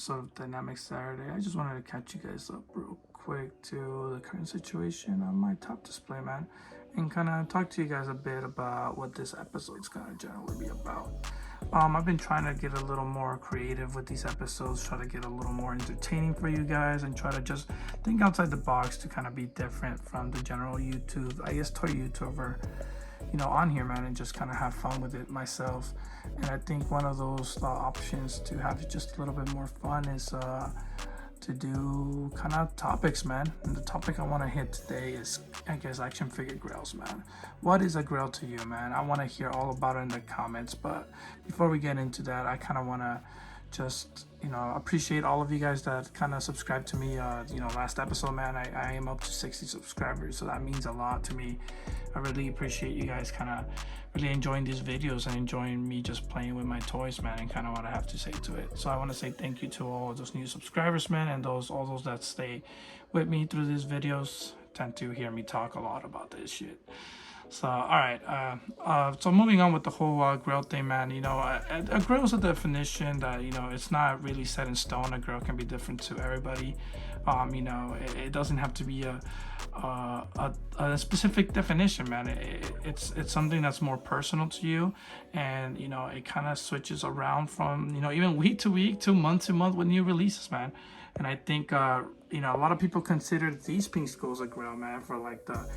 episode of Dynamic Saturday. I just wanted to catch you guys up real quick to the current situation on my top display, man, and kind of talk to you guys a bit about what this episode's gonna generally be about. I've been trying to get a little more creative with these episodes, try to get a little more entertaining for you guys, and try to just think outside the box to kind of be different from the general YouTube, I guess, toy YouTuber, on here, man, and just kind of have fun with it myself. And I think one of those options to have just a little bit more fun is to do kind of topics, man. And the topic I want to hit today is, I guess, action figure grails, man. What is a grail to you, man? I want to hear all about it in the comments. But before we get into that, I kind of want to just appreciate all of you guys that kind of subscribed to me last episode, man. I am up to 60 subscribers, so that means a lot to me. I really appreciate you guys kind of really enjoying these videos and enjoying me just playing with my toys, man, and kind of what I have to say to it. So I want to say thank you to all those new subscribers, man, and all those that stay with me through these videos. Tend to hear me talk a lot about this shit. So, all right. So moving on with the whole grail thing, man. A grail is a definition that it's not really set in stone. A grail can be different to everybody. It doesn't have to be a specific definition, man. It's something that's more personal to you, and it kind of switches around from even week to week to month with new releases, man. And I think a lot of people consider these pink skulls a grail, man, for like the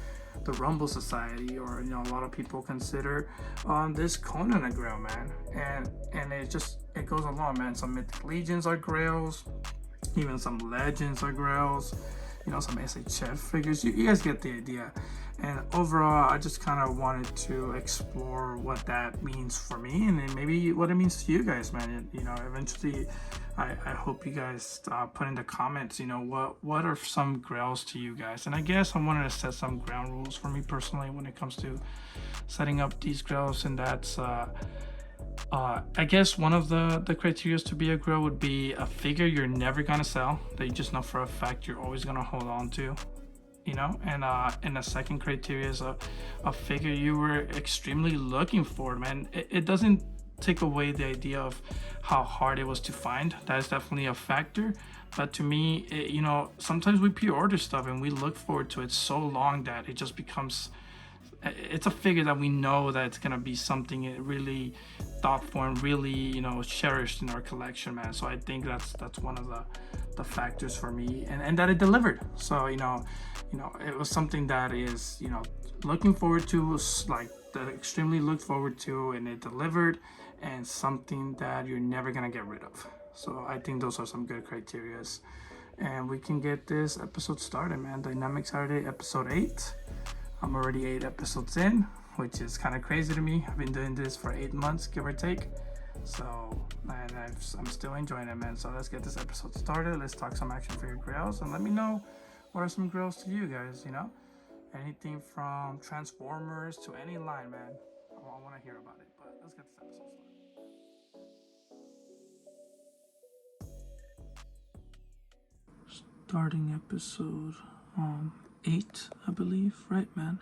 Rumble Society, or a lot of people consider this Conan a grail, man, and it goes along, man. Some Mythic Legions are grails, even some Legends are grails, some SHF figures. You guys get the idea. And overall, I just kind of wanted to explore what that means for me, and then maybe what it means to you guys, man. Eventually, I hope you guys put in the comments, what are some grails to you guys? And I guess I wanted to set some ground rules for me personally when it comes to setting up these grails, and that's I guess one of the criteria to be a grail would be a figure you're never gonna sell, that you just know for a fact you're always gonna hold on to. And the second criteria is a figure you were extremely looking for, man. It doesn't take away the idea of how hard it was to find. That is definitely a factor. But to me, sometimes we pre-order stuff and we look forward to it so long that it just becomes, it's a figure that we know that it's gonna be something really thoughtful and really cherished in our collection, man. So I think that's one of the factors for me, and that it delivered. So it was something that is looking forward to, like that extremely looked forward to, and it delivered, and something that you're never gonna get rid of. So I think those are some good criterias, and we can get this episode started, man. Dynamic Saturday episode 8. I'm already 8 episodes in, which is kind of crazy to me. I've been doing this for 8 months, give or take. So, and I'm still enjoying it, man. So let's get this episode started. Let's talk some action figure grails, and let me know what are some grails to you guys. Anything from Transformers to any line, man. I want to hear about it. But let's get this episode started. Starting episode 8, I believe, right, man?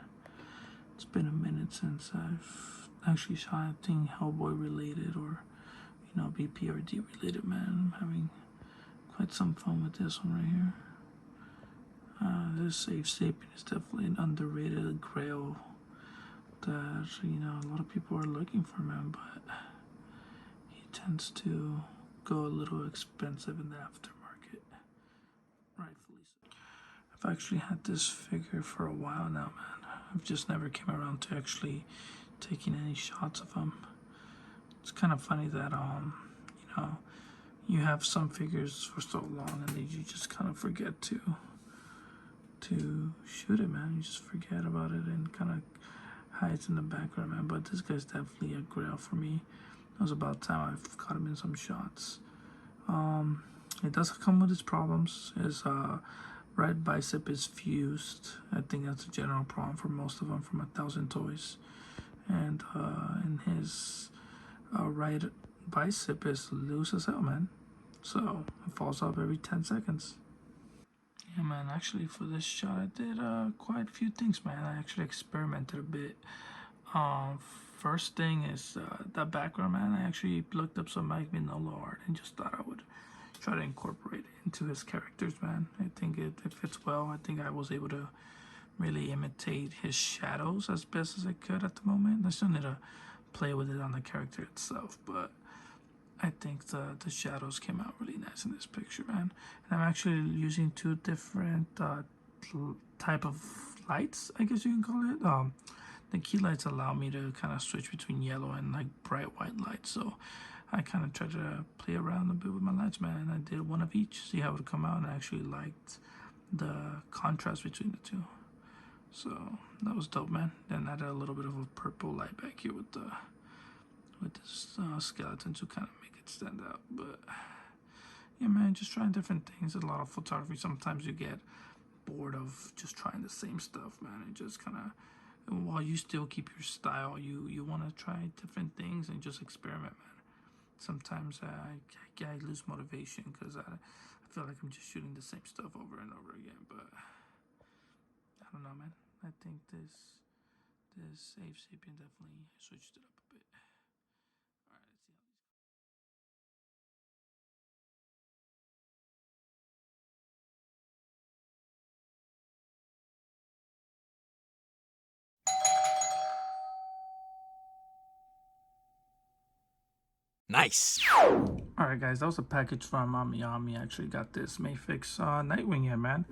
It's been a minute since I've actually shot anything Hellboy related or BPRD related, man. I'm having quite some fun with this one right here. This Safe Sapien is definitely an underrated grail that a lot of people are looking for, man, but he tends to go a little expensive in the aftermarket, rightfully so. I've actually had this figure for a while now, man. I've just never came around to actually taking any shots of him. It's kind of funny that you have some figures for so long and then you just kind of forget to shoot it, man. You just forget about it and kind of hides in the background, man. But this guy's definitely a grail for me. It was about time I've caught him in some shots. It does come with its problems. His right bicep is fused. I think that's a general problem for most of them from 1,000 toys. And his right bicep is loose as hell, man. So it falls off every 10 seconds. Yeah, man, actually for this shot I did quite a few things, man. I actually experimented a bit. First thing is the background, man. I actually looked up some Mike Mignola art and just thought I would try to incorporate it into his characters, man. I think it fits well. I think I was able to really imitate his shadows as best as I could at the moment. I still need to play with it on the character itself, but I think the shadows came out really nice in this picture, man. And I'm actually using two different type of lights, I guess you can call it. The key lights allow me to kind of switch between yellow and like bright white lights, so I kind of tried to play around a bit with my lights, man, and I did one of each, see how it would come out, and I actually liked the contrast between the two. So that was dope, man. Then I added a little bit of a purple light back here with this skeleton to kind of make it stand out. But yeah, man, just trying different things. A lot of photography. Sometimes you get bored of just trying the same stuff, man, and just kind of, while you still keep your style, you want to try different things and just experiment, man. Sometimes I lose motivation because I feel like I'm just shooting the same stuff over and over again. But I don't know, man. I think this Save Sapien definitely switched it up a bit. All right, let's see how these. Nice. Alright guys, that was a package from Yami. Actually got this Mafex Nightwing here, man.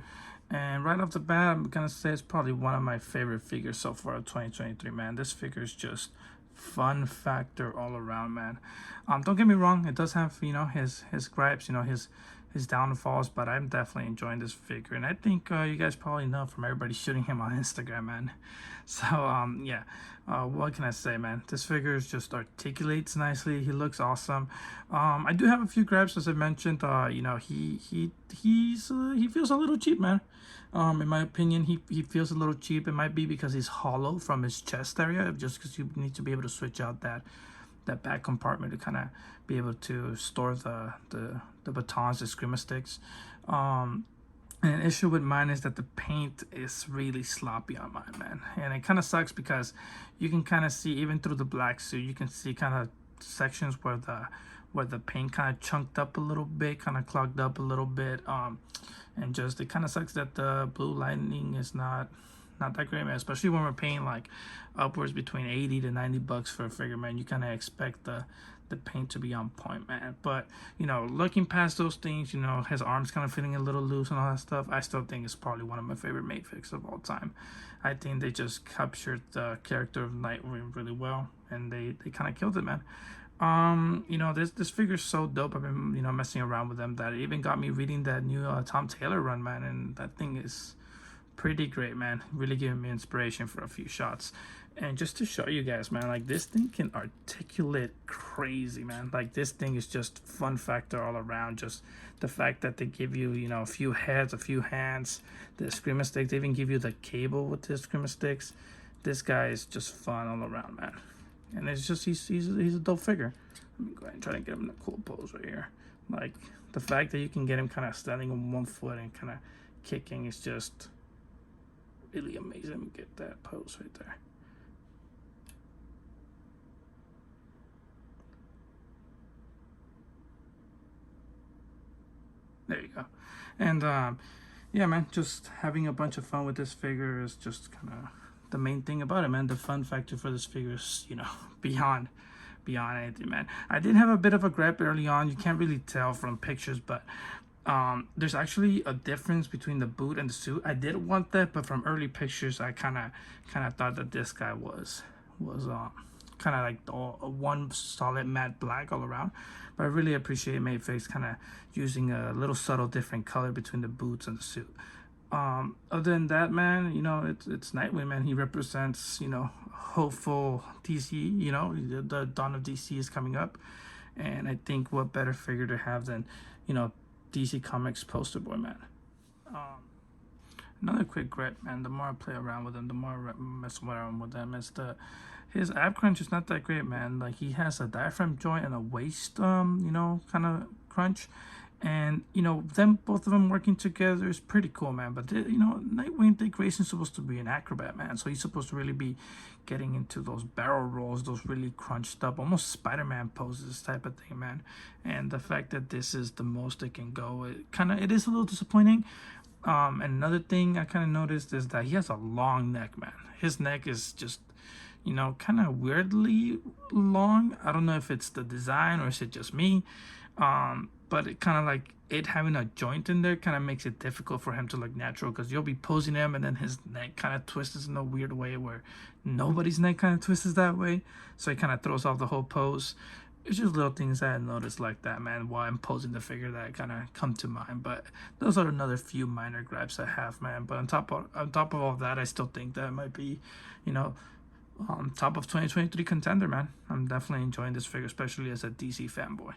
And right off the bat, I'm gonna say it's probably one of my favorite figures so far of 2023, man. This figure is just fun factor all around, man. Don't get me wrong, it does have, you know, his gripes, you know, his downfalls, but I'm definitely enjoying this figure, and I think you guys probably know from everybody shooting him on Instagram, man. So yeah, what can I say, man? This figure just articulates nicely. He looks awesome. I do have a few gripes, as I mentioned. You know, he feels a little cheap, man. In my opinion, he feels a little cheap. It might be because he's hollow from his chest area, just because you need to be able to switch out that back compartment to kind of be able to store the batons, the screamer sticks. And an issue with mine is that the paint is really sloppy on mine, man. And it kind of sucks because you can kind of see, even through the black suit, you can see kind of sections where the paint kind of chunked up a little bit, kind of clogged up a little bit. And just, it kind of sucks that the blue lining is not that great, man. Especially when we're paying like upwards between 80 to 90 bucks for a figure, man. You kind of expect the paint to be on point, man. But you know, looking past those things, you know, his arms kind of feeling a little loose and all that stuff, I still think it's probably one of my favorite Mafex of all time. I think they just captured the character of Nightwing really well, and they kind of killed it, man. You know, this figure's so dope. I've been, you know, messing around with them that it even got me reading that new Tom Taylor run, man, and that thing is pretty great, man. Really giving me inspiration for a few shots. And just to show you guys, man, like this thing can articulate crazy, man. Like this thing is just fun factor all around. Just the fact that they give you, you know, a few heads, a few hands, the screamer sticks. They even give you the cable with the screamer sticks. This guy is just fun all around, man. And it's just he's a dope figure. Let me go ahead and try to get him in a cool pose right here. Like the fact that you can get him kind of standing on one foot and kind of kicking is just really amazing. Let me get that pose right there. There you go. And yeah, man, just having a bunch of fun with this figure is just kind of the main thing about it, man. The fun factor for this figure is, you know, beyond anything, man. I did have a bit of a gripe early on. You can't really tell from pictures, but there's actually a difference between the boot and the suit. I did want that, but from early pictures, I kind of thought that this guy was kind of like one solid matte black all around. But I really appreciate Mafex kind of using a little subtle different color between the boots and the suit. Other than that, man, you know, it's Nightwing, man. He represents, you know, hopeful DC. You know, the dawn of DC is coming up, and I think what better figure to have than, you know, DC Comics poster boy, man. Another quick gripe, man. The more I play around with him, the more I mess around with him, is his ab crunch is not that great, man. Like he has a diaphragm joint and a waist, you know, kind of crunch, And you know, them both of them working together is pretty cool, man. But you know, Nightwing, Dick Grayson's supposed to be an acrobat, man, so he's supposed to really be getting into those barrel rolls, those really crunched up, almost Spider-Man poses type of thing, man. And the fact that this is the most it can go, it is a little disappointing. And another thing I kind of noticed is that he has a long neck, man. His neck is just, you know, kind of weirdly long. I don't know if it's the design or is it just me. But it kind of like it having a joint in there kind of makes it difficult for him to look natural, because you'll be posing him and then his neck kind of twists in a weird way where nobody's neck kind of twists that way. So it kind of throws off the whole pose. It's just little things I noticed like that, man, while I'm posing the figure that kind of come to mind. But those are another few minor gripes I have, man. But on top of all that, I still think that it might be, you know, top of 2023 contender, man. I'm definitely enjoying this figure, especially as a DC fanboy.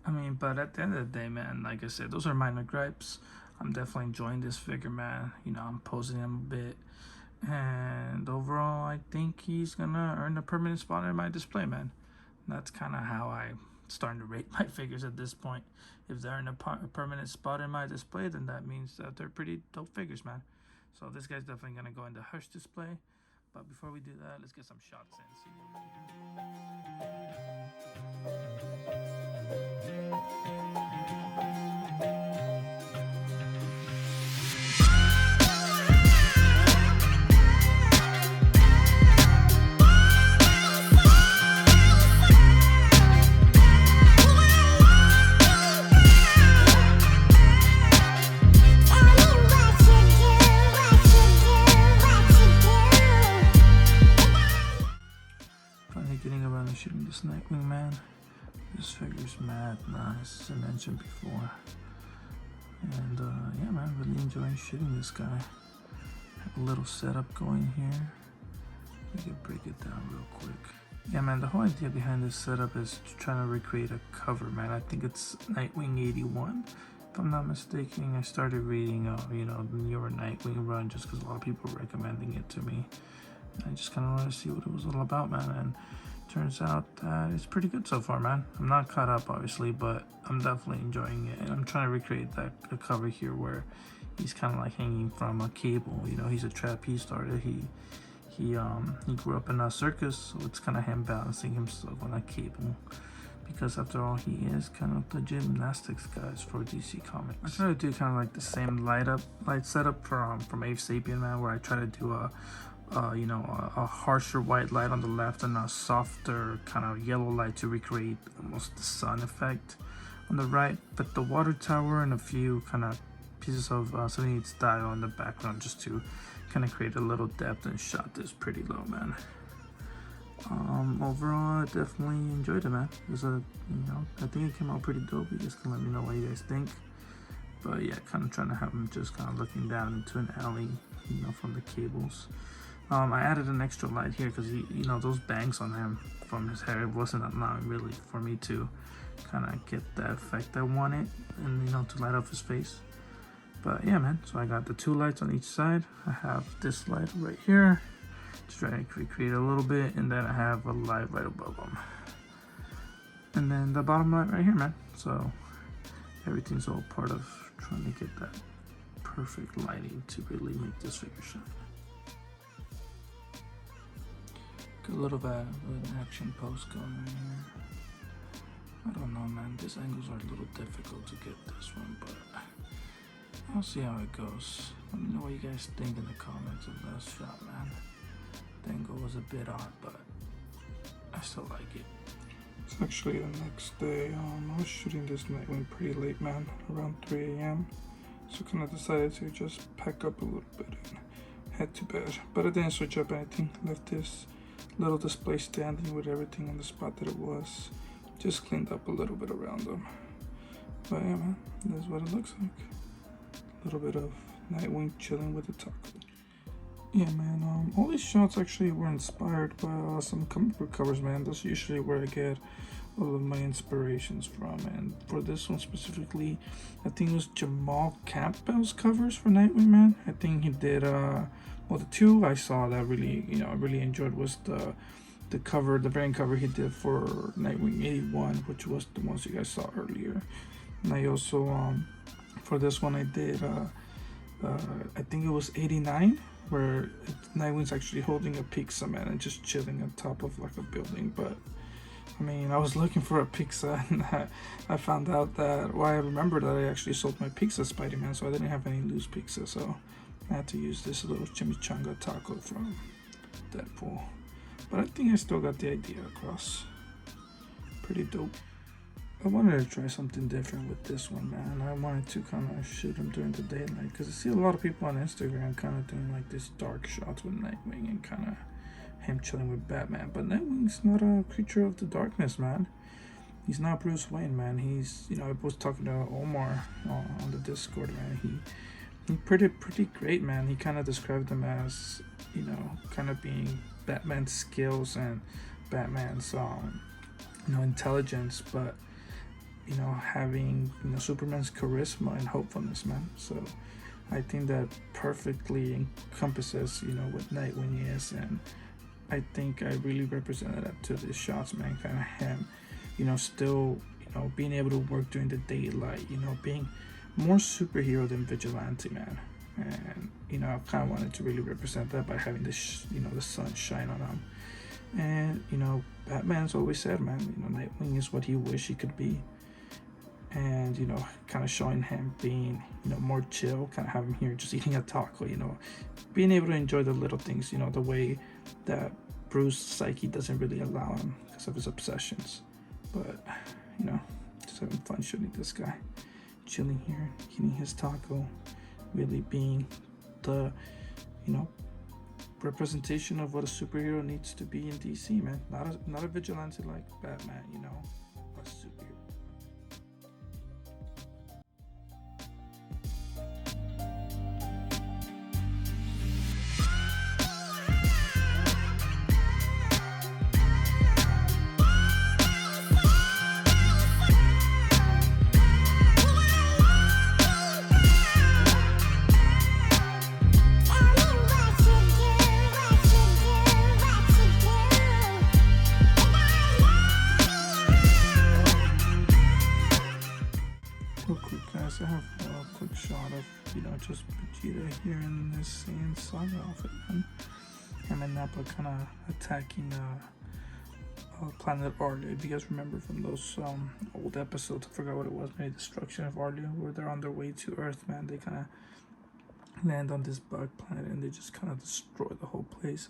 I mean, but at the end of the day, man, like I said, those are minor gripes. I'm definitely enjoying this figure, man. You know, I'm posing him a bit. And overall, I think he's going to earn a permanent spot in my display, man. That's kind of how I'm starting to rate my figures at this point. If they're in a permanent spot in my display, then that means that they're pretty dope figures, man. So this guy's definitely going to go in the Hush display. But before we do that, let's get some shots in. See what we can do. Getting around and shooting this Nightwing, man. This figure's mad nice, as I mentioned before. And yeah, man, really enjoying shooting this guy. Have a little setup going here. We can break it down real quick. Yeah, man, the whole idea behind this setup is trying to recreate a cover, man. I think it's Nightwing 81. If I'm not mistaken, I started reading, you know, the newer Nightwing run just because a lot of people were recommending it to me. I just kind of wanted to see what it was all about, man. And turns out it's pretty good so far, man. I'm not caught up, obviously, but I'm definitely enjoying it. And I'm trying to recreate that cover here where he's kind of like hanging from a cable. You know, he's a trapeze artist. He grew up in a circus, so it's kind of him balancing himself on a cable. Because after all, he is kind of the gymnastics guys for DC Comics. I try to do kind of like the same light setup from Ape Sapien, man, where I try to do you know, a harsher white light on the left and a softer kind of yellow light to recreate almost the sun effect on the right. But the water tower and a few kind of pieces of 78 style in the background just to kind of create a little depth and shot this pretty low, man. Overall, I definitely enjoyed it, man. It was you know, I think it came out pretty dope. You guys can let me know what you guys think. But yeah, kind of trying to have him just kind of looking down into an alley, you know, from the cables. I added an extra light here because, you know, those bangs on him from his hair wasn't allowing really for me to kind of get that effect I wanted and, you know, to light up his face. But yeah, man, so I got the two lights on each side. I have this light right here, just trying to recreate a little bit, and then I have a light right above him. And then the bottom light right here, man. So everything's all part of trying to get that perfect lighting to really make this figure shine. Got a little bit of an action pose going right here. I don't know, man. These angles are a little difficult to get this one, but I'll see how it goes. Let me know what you guys think in the comments of this shot, man. The angle was a bit odd, but I still like it. It's actually the next day. I was shooting this Nightwing pretty late, man, around 3 a.m. So kind of decided to just pack up a little bit and head to bed. But I didn't switch up anything. Left this little display standing with everything in the spot that it was. Just cleaned up a little bit around them. But yeah, man, that's what it looks like. A little bit of Nightwing chilling with the taco. Yeah, man, all these shots actually were inspired by some comic book covers, man. That's usually where I get all of my inspirations from. And for this one specifically, I think it was Jamal Campbell's covers for Nightwing, man. I think he did, well, the two I saw that really, you know, I really enjoyed was the cover, the variant cover he did for Nightwing 81, which was the ones you guys saw earlier. And I also, for this one, I did, I think it was 89, where Nightwing's actually holding a pizza, man, and just chilling on top of like a building. But I mean, I was looking for a pizza, and I found out that, well, I remembered that I actually sold my pizza Spider-Man, so I didn't have any loose pizza, so I had to use this little chimichanga taco from Deadpool. But I think I still got the idea across. Pretty dope. I wanted to try something different with this one, man. I wanted to kind of shoot him during the daylight, because I see a lot of people on Instagram kind of doing like this dark shots with Nightwing and kind of him chilling with Batman. But Nightwing's not a creature of the darkness, man. He's not Bruce Wayne, man. He's, you know, I was talking to Omar on the Discord, man. He pretty great, man. He kind of described him as, you know, kind of being Batman's skills and Batman's, you know, intelligence, but, you know, having, you know, Superman's charisma and hopefulness, man. So I think that perfectly encompasses, you know, what Nightwing is, and I think I really represented that to the shots, man. Kind of him, you know, still, you know, being able to work during the daylight, you know, being more superhero than vigilante, man. And, you know, I kind of wanted to really represent that by having this, you know, the sun shine on him. And, you know, Batman's always said, man, you know, Nightwing is what he wished he could be. And, you know, kind of showing him being, you know, more chill, kind of having him here just eating a taco, you know, being able to enjoy the little things, you know, the way that Bruce's psyche doesn't really allow him because of his obsessions. But, you know, just having fun shooting this guy, chilling here, eating his taco, really being the, you know, representation of what a superhero needs to be in DC, man. Not a vigilante like Batman, you know, a superhero. Real quick, guys, I have a quick shot of, you know, just Vegeta here in this Saiyan Saga outfit, man. Him and Nappa kind of attacking planet Arlia. If you guys remember from those old episodes, I forgot what it was, maybe Destruction of Arlia, where they're on their way to Earth, man. They kind of land on this bug planet and they just kind of destroy the whole place.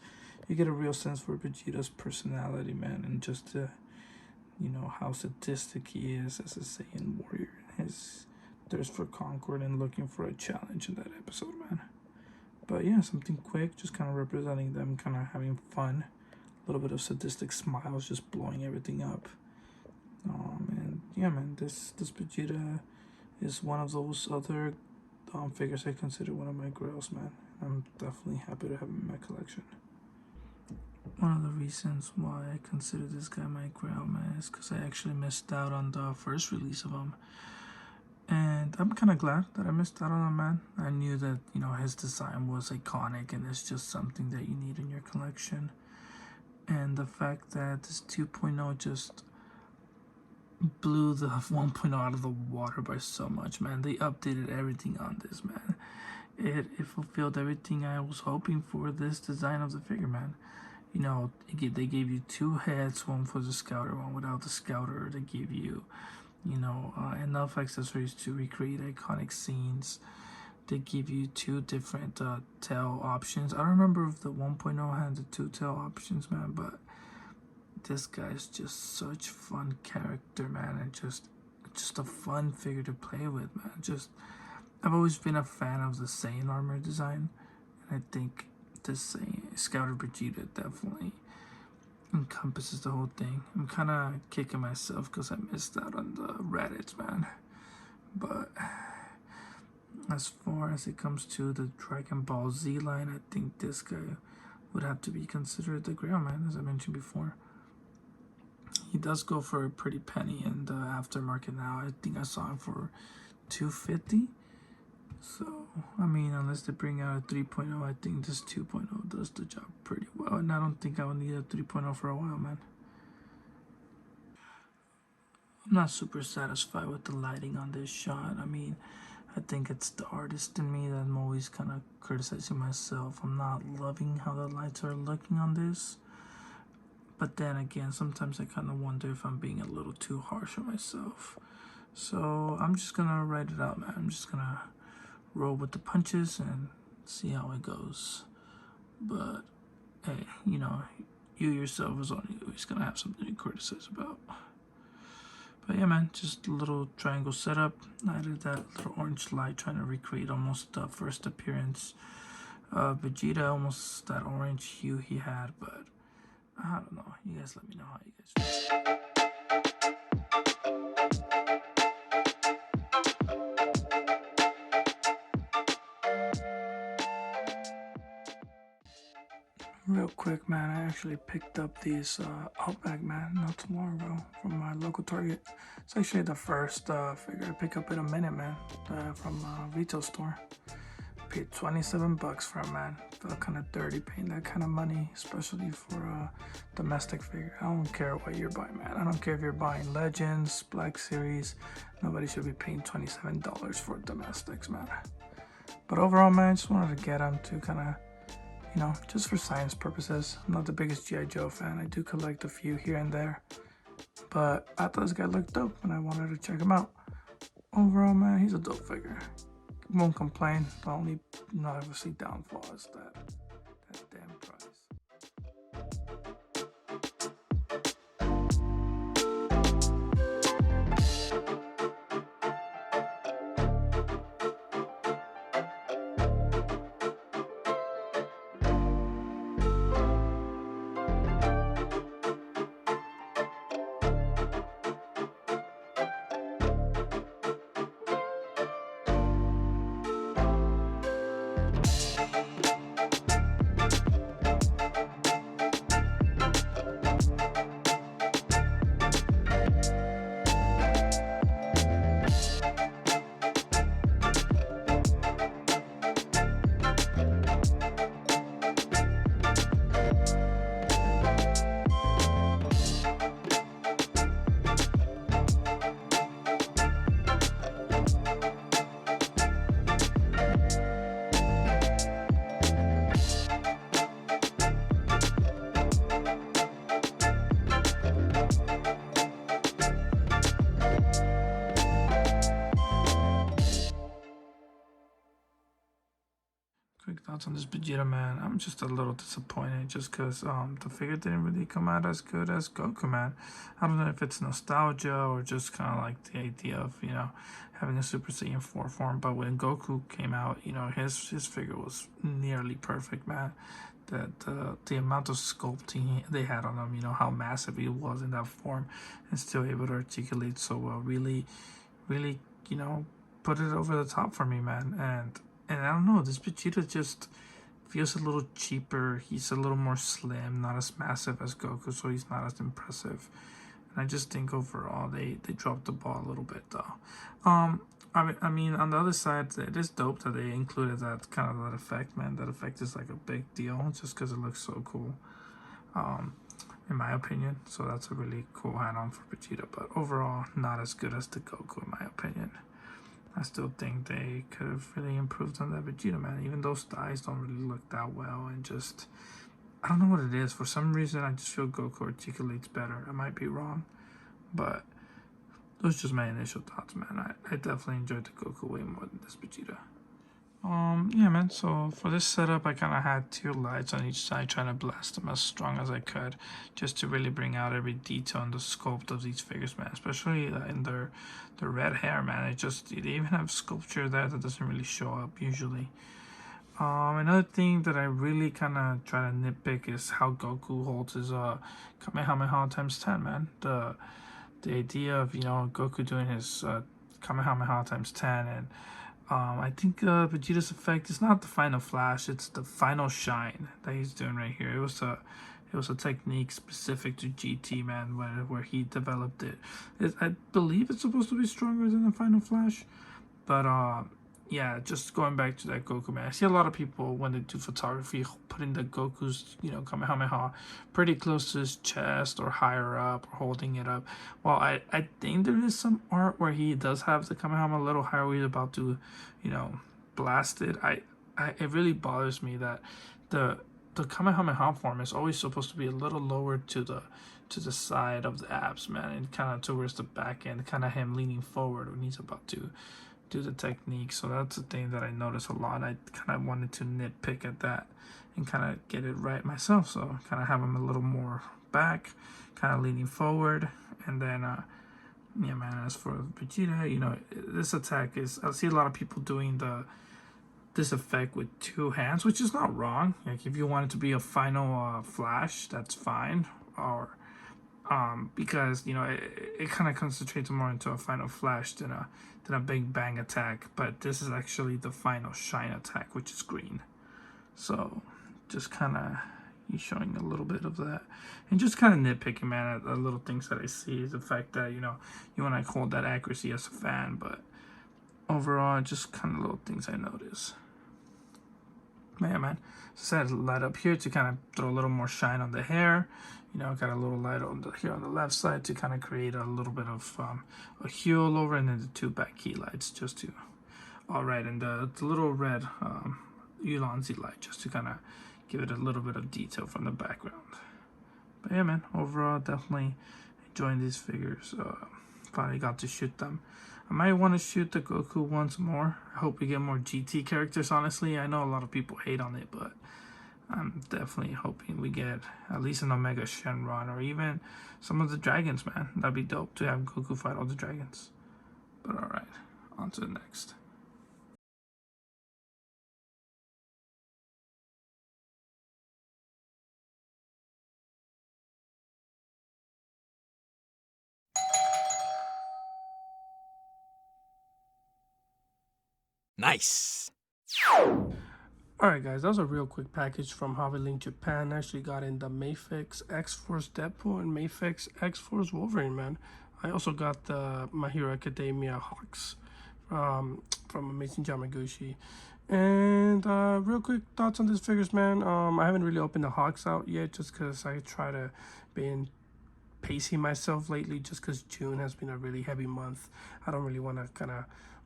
You get a real sense for Vegeta's personality, man, and just you know, how sadistic he is as a Saiyan warrior. His thirst for concord and looking for a challenge in that episode, man. But yeah, something quick, just kind of representing them, kind of having fun. A little bit of sadistic smiles, just blowing everything up. And yeah, man, this Vegeta is one of those other figures I consider one of my grails, man. I'm definitely happy to have him in my collection. One of the reasons why I consider this guy my grail, man, is because I actually missed out on the first release of him. And I'm kind of glad that I missed out on him, man. I knew that, you know, his design was iconic and it's just something that you need in your collection. And the fact that this 2.0 just blew the 1.0 out of the water by so much, man. They updated everything on this, man. It fulfilled everything I was hoping for this design of the figure, man. You know, they gave you two heads, one for the scouter, one without the scouter. They gave you, you know, enough accessories to recreate iconic scenes. They give you two different tail options. I don't remember if the 1.0 had the two tail options, man, but this guy's just such fun character, man, and just a fun figure to play with, man. I've always been a fan of the Saiyan armor design, and I think this Scouter Vegeta definitely encompasses the whole thing. I'm kind of kicking myself because I missed out on the Reddits, man. But as far as it comes to the Dragon Ball Z line, I think this guy would have to be considered the grail, man, as I mentioned before. He does go for a pretty penny in the aftermarket now. I think I saw him for $250. So, I mean, unless they bring out a 3.0, I think this 2.0 does the job pretty well. And I don't think I will need a 3.0 for a while, man. I'm not super satisfied with the lighting on this shot. I mean, I think it's the artist in me that I'm always kind of criticizing myself. I'm not loving how the lights are looking on this. But then again, sometimes I kind of wonder if I'm being a little too harsh on myself. So I'm just gonna write it out, man. I'm just gonna roll with the punches and see how it goes. But hey, you know, you yourself is only always gonna have something to criticize about. But yeah, man, just a little triangle setup. I added that little orange light, trying to recreate almost the first appearance of Vegeta, almost that orange hue he had. But I don't know. You guys let me know how you guys feel. Real quick, man, I actually picked up these Outback, man, not too long ago from my local Target. It's actually the first figure I pick up in a minute, man, from a retail store. Paid 27 bucks for it, man. Felt kind of dirty paying that kind of money, especially for a domestic figure. I don't care what you're buying, man. I don't care if you're buying Legends, Black Series. Nobody should be paying $27 for domestics, man. But overall, man, I just wanted to get them to kind of, you know, just for science purposes. I'm not the biggest G.I. Joe fan. I do collect a few here and there. But I thought this guy looked dope and I wanted to check him out. Overall, man, he's a dope figure. Won't complain. The only, obviously, downfall is that damn price. Quick thoughts on this Vegeta, man. I'm just a little disappointed just because the figure didn't really come out as good as Goku, man. I don't know if it's nostalgia or just kind of like the idea of, you know, having a Super Saiyan 4 form. But when Goku came out, you know, his figure was nearly perfect, man. The amount of sculpting they had on him, you know, how massive he was in that form and still able to articulate so well, really, you know, put it over the top for me, man. And I don't know, this Vegeta just feels a little cheaper. He's a little more slim, not as massive as Goku, so he's not as impressive. And I just think overall they dropped the ball a little bit, though. I mean, on the other side, it is dope that they included that kind of that effect, man. That effect is like a big deal just because it looks so cool, in my opinion. So that's a really cool add-on for Vegeta. But overall, not as good as the Goku, in my opinion. I still think they could have really improved on that Vegeta, man. Even those thighs don't really look that well, and just, I don't know what it is. For some reason, I just feel Goku articulates better. I might be wrong, but those are just my initial thoughts, man. I definitely enjoyed the Goku way more than this Vegeta. Yeah, man, so for this setup, I kind of had 2 lights on each side, trying to blast them as strong as I could, just to really bring out every detail and the sculpt of these figures, man, especially in their red hair, man. They even have sculpture there that doesn't really show up usually. Another thing that I really kind of try to nitpick is how Goku holds his Kamehameha times 10, man. The idea of, you know, Goku doing his Kamehameha times 10, and I think Vegeta's effect is not the final flash; it's the final shine that he's doing right here. It was a technique specific to GT, man, where he developed it. I believe it's supposed to be stronger than the final flash, but yeah, just going back to that Goku, man. I see a lot of people when they do photography putting the Goku's, Kamehameha pretty close to his chest or higher up or holding it up. Well, I think there is some art where he does have the Kamehameha a little higher where he's about to, blast it. It really bothers me that the Kamehameha form is always supposed to be a little lower to the side of the abs, man, and kind of towards the back end, kind of him leaning forward when he's about to do the technique. So that's the thing that I notice a lot. I kind of wanted to nitpick at that and kind of get it right myself. So kind of have him a little more back, kind of leaning forward, and then yeah, man. As for Vegeta, this attack is, I see a lot of people doing this effect with two hands, which is not wrong. Like if you want it to be a final flash, that's fine. Or because it kind of concentrates more into a final flash than a big bang attack. But this is actually the final shine attack, which is green. So just kind of showing a little bit of that, and just kind of nitpicking, man, at the little things that I see. Is the fact that you want to hold that accuracy as a fan, but overall, just kind of little things I notice. Man. So I said light up here to kind of throw a little more shine on the hair. Got a little light here on the left side to kind of create a little bit of a hue all over, and then the two back key lights just to, all right, and the little red Ulanzi light just to kind of give it a little bit of detail from the background. But yeah, man, overall, definitely enjoying these figures. Finally got to shoot them. I might want to shoot the Goku once more. I hope we get more GT characters, honestly. I know a lot of people hate on it, but I'm definitely hoping we get at least an Omega Shenron or even some of the dragons, man. That'd be dope to have Goku fight all the dragons. But alright, on to the next. Nice. Alright guys, that was a real quick package from Hobby Link Japan. I actually got in the Mafex X-Force Deadpool and Mafex X-Force Wolverine, man. I also got the My Hero Academia Hawks from Amazing Yamaguchi. And real quick thoughts on these figures, man. I haven't really opened the Hawks out yet just because I try to be pacing myself lately just because June has been a really heavy month. I don't really want to kind of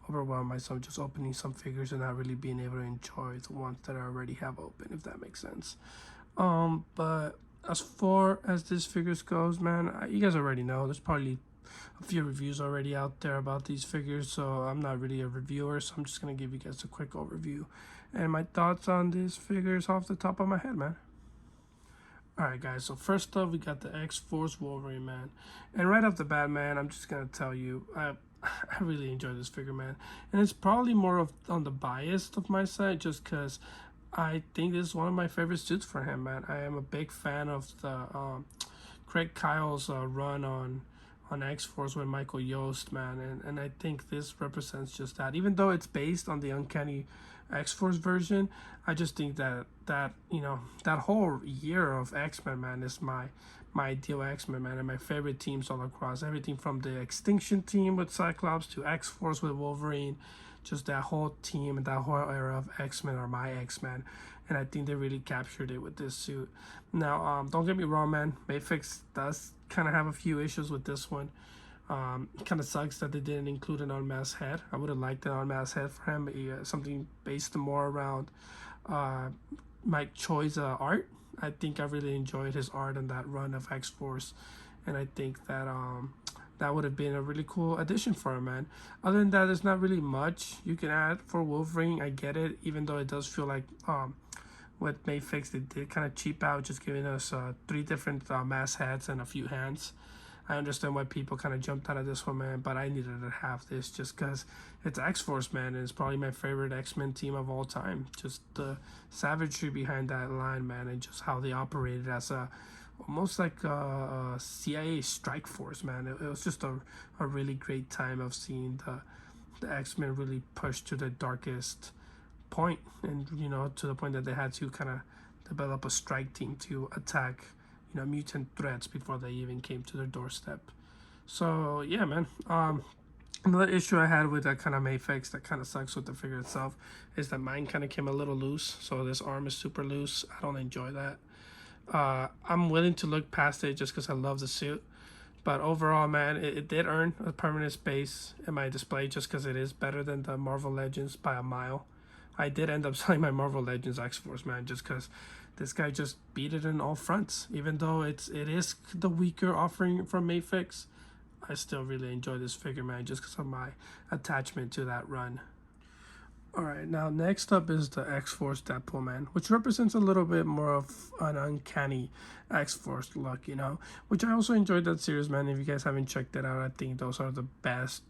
overwhelm myself just opening some figures and not really being able to enjoy the ones that I already have open, if that makes sense. But as far as this figures goes, man, you guys already know there's probably a few reviews already out there about these figures, so I'm not really a reviewer, so I'm just gonna give you guys a quick overview and my thoughts on these figures off the top of my head, man. Alright guys, so first up we got the X-Force Wolverine, man. And right off the bat, man, I'm just gonna tell you, I really enjoy this figure, man. And it's probably more of on the biased of my side just because I think this is one of my favorite suits for him, man. I am a big fan of the Craig Kyle's run on X-Force with Michael Yost, man. And I think this represents just that. Even though it's based on the Uncanny X-Force version, I just think that that whole year of X-Men, man, is my ideal X-Men, man, and my favorite teams all across. Everything from the Extinction team with Cyclops to X-Force with Wolverine, just that whole team and that whole era of X-Men are my X-Men, and I think they really captured it with this suit. Now, don't get me wrong, man, Mafex does kind of have a few issues with this one. It kind of sucks that they didn't include an unmasked head. I would have liked an unmasked head for him, but something based more around Mike Choi's art. I think I really enjoyed his art in that run of X-Force, and I think that that would have been a really cool addition for him, man. Other than that, there's not really much you can add for Wolverine. I get it, even though it does feel like with Mafex they did kind of cheap out, just giving us 3 different mask heads and a few hands. I understand why people kind of jumped out of this one, man, but I needed to have this just because it's X-Force, man, and it's probably my favorite X-Men team of all time. Just the savagery behind that line, man, and just how they operated as almost like a CIA strike force, man. It was just a really great time of seeing the X-Men really push to the darkest point, and to the point that they had to kind of develop a strike team to attack mutant threats before they even came to their doorstep. So yeah, man, Another issue I had with that kind of Mafex that kind of sucks with the figure itself is that mine kind of came a little loose. So this arm is super loose. I don't enjoy that. I'm willing to look past it just because I love the suit. But overall, man, it did earn a permanent space in my display just because it is better than the Marvel Legends by a mile. I did end up selling my Marvel Legends X-Force, man, just because this guy just beat it in all fronts. Even though it is the weaker offering from Mafex, I still really enjoy this figure, man, just because of my attachment to that run. Alright, now next up is the X-Force Deadpool, man, which represents a little bit more of an uncanny X-Force look, you know, which I also enjoyed that series, man. If you guys haven't checked it out, I think those are the best,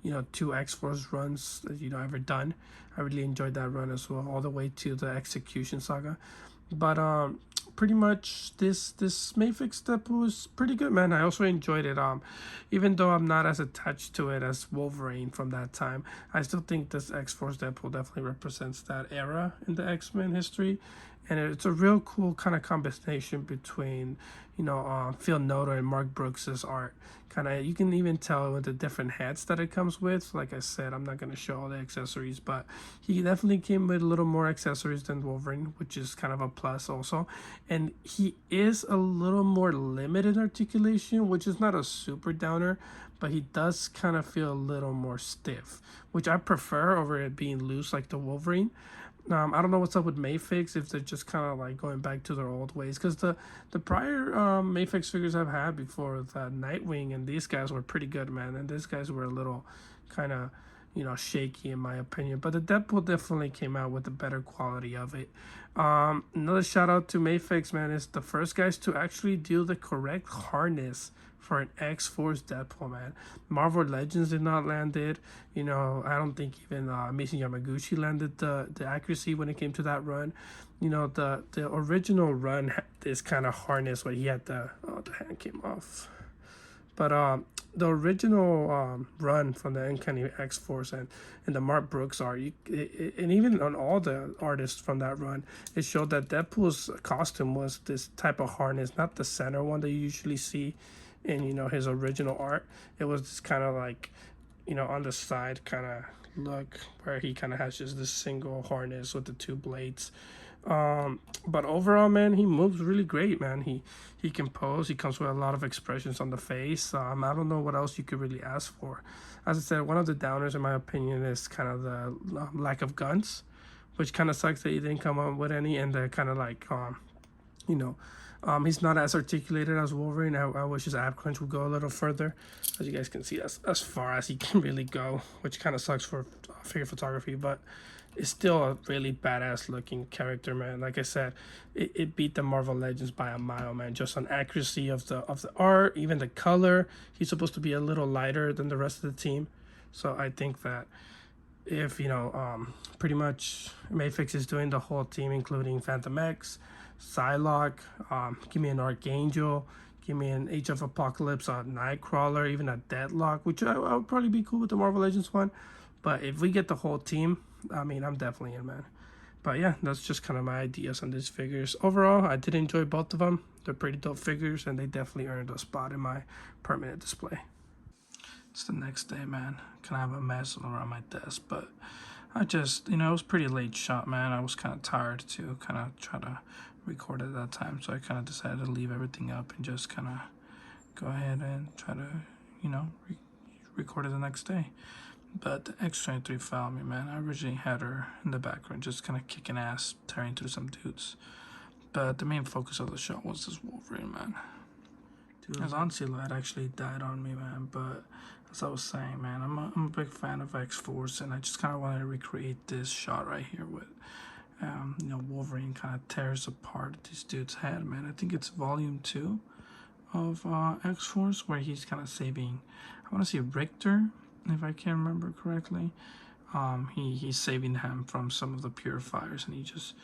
you know, 2 X-Force runs that, you know, ever done. I really enjoyed that run as well, all the way to the Execution Saga. But pretty much this Mafex Deadpool is pretty good, man. I also enjoyed it. Even though I'm not as attached to it as Wolverine from that time, I still think this X-Force Deadpool definitely represents that era in the X-Men history. And it's a real cool kind of combination between, you know, Phil Noto and Mark Brooks's art. Kind of, you can even tell with the different hats that it comes with. Like I said, I'm not going to show all the accessories, but he definitely came with a little more accessories than Wolverine, which is kind of a plus also. And he is a little more limited articulation, which is not a super downer, but he does kind of feel a little more stiff, which I prefer over it being loose like the Wolverine. I don't know what's up with Mafex, if they're just kind of like going back to their old ways, because the prior Mafex figures I've had before, the Nightwing and these guys were pretty good, man, and these guys were a little kind of, you know, shaky in my opinion, but the Deadpool definitely came out with a better quality of it. Another shout out to Mafex, man, is the first guys to actually do the correct harness for an X-Force Deadpool, man. Marvel Legends did not land it. You know, I don't think even Mason Yamaguchi landed the accuracy when it came to that run. You know, the original run had this kind of harness where he had the hand came off. But the original run from the Uncanny X-Force and the Mark Brooks art, and even on all the artists from that run, it showed that Deadpool's costume was this type of harness, not the center one that you usually see in, you know, his original art. It was just kind of like, you know, on the side kind of look where he kind of has just this single harness with the 2 blades. But overall, man, he moves really great, man. He can pose. He comes with a lot of expressions on the face. I don't know what else you could really ask for. As I said, one of the downers, in my opinion, is kind of the lack of guns, which kind of sucks that he didn't come up with any, and the kind of like, you know, he's not as articulated as Wolverine. I wish his ab crunch would go a little further. As you guys can see, that's as far as he can really go, which kind of sucks for figure photography, but it's still a really badass looking character, man. Like I said, it beat the Marvel Legends by a mile, man. Just on accuracy of the art, even the color. He's supposed to be a little lighter than the rest of the team. So I think that if, you know, pretty much Mafex is doing the whole team, including Phantom X, Psylocke, give me an Archangel, give me an Age of Apocalypse, a Nightcrawler, even a Deadlock, which I would probably be cool with the Marvel Legends one. But if we get the whole team, I mean, I'm definitely in, man. But yeah, that's just kind of my ideas on these figures. Overall, I did enjoy both of them. They're pretty dope figures, and they definitely earned a spot in my permanent display. It's the next day, man. Kind of have a mess all around my desk, but I just, you know, it was pretty late shot, man. I was kind of tired to kind of try to record at that time, so I kind of decided to leave everything up and just kind of go ahead and try to, you know, record it the next day. But the X-23 found me, man. I originally had her in the background, just kind of kicking ass, tearing through some dudes. But the main focus of the shot was this Wolverine, man. Dude, his on silhouette actually died on me, man. But as I was saying, man, I'm a big fan of X-Force, and I just kind of wanted to recreate this shot right here with, you know, Wolverine kind of tears apart this dude's head, man. I think it's volume 2 of X-Force, where he's kind of saving, I want to say Richter, if I can remember correctly. He's saving him from some of the purifiers, and he just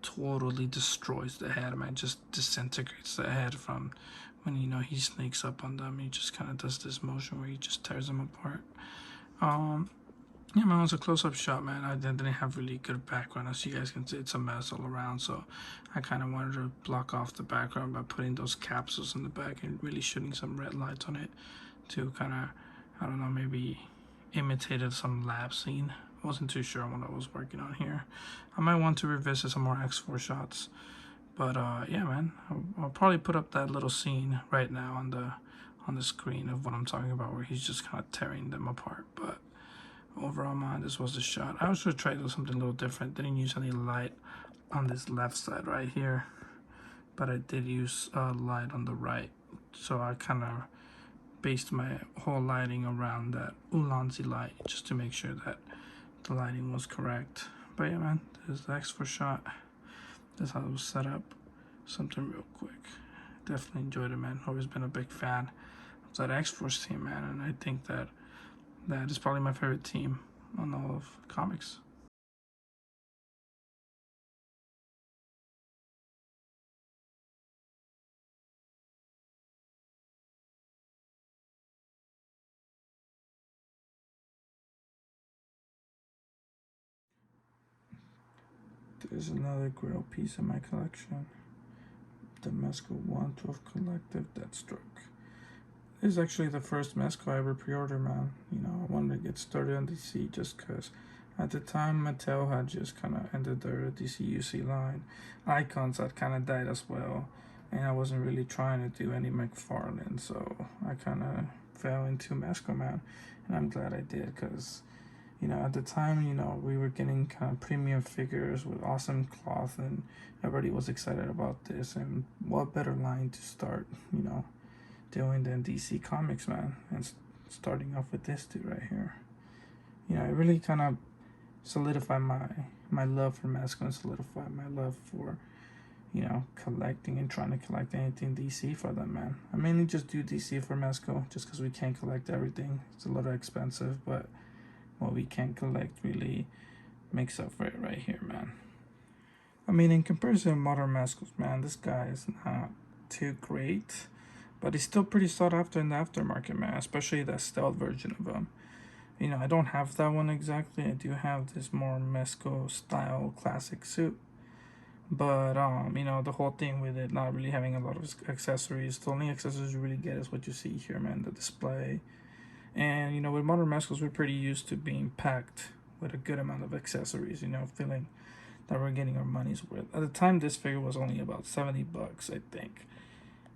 totally destroys the head, man. Just disintegrates the head from when, you know, he sneaks up on them. He just kind of does this motion where he just tears them apart. Yeah, man, it was a close-up shot, man. I didn't have really good background. As you guys can see, it's a mess all around, so I kind of wanted to block off the background by putting those capsules in the back and really shooting some red lights on it to kind of I don't know, maybe imitated some lab scene. I wasn't too sure what I was working on here. I might want to revisit some more X4 shots. But yeah, man, I'll probably put up that little scene right now on the screen of what I'm talking about, where he's just kind of tearing them apart. But overall, man, this was the shot. I also tried to do something a little different. Didn't use any light on this left side right here, but I did use light on the right. So I kind of based my whole lighting around that Ulanzi light just to make sure that the lighting was correct. But yeah, man, this is the X4 shot. That's how it was set up. Something real quick. Definitely enjoyed it, man. Always been a big fan of that X-Force team, man. And I think that is probably my favorite team on all of comics. There's another Grail piece in my collection. The Mezco 112 Collective Deathstroke. This is actually the first Mezco I ever pre-ordered, man. You know, I wanted to get started on DC just because at the time Mattel had just kind of ended their DC UC line. Icons had kind of died as well, and I wasn't really trying to do any McFarlane, so I kind of fell into Mezco, man. And I'm glad I did because, you know, at the time, you know, we were getting kind of premium figures with awesome cloth, and everybody was excited about this. And what better line to start, you know, doing than DC Comics, man? And starting off with this dude right here. You know, it really kind of solidified my love for Mezco and solidified my love for, you know, collecting and trying to collect anything DC for them, man. I mainly just do DC for Mezco just because we can't collect everything. It's a little expensive, but what we can collect really makes up for it right here, man. I mean, in comparison to modern Mezcos, man, this guy is not too great, but he's still pretty sought after in the aftermarket, man, especially that stealth version of him. You know, I don't have that one exactly. I do have this more Mezco style classic suit, but you know, the whole thing with it not really having a lot of accessories, the only accessories you really get is what you see here, man, the display. And, you know, with modern Mezcos, we're pretty used to being packed with a good amount of accessories, you know, feeling that we're getting our money's worth. At the time, this figure was only about 70 bucks, I think.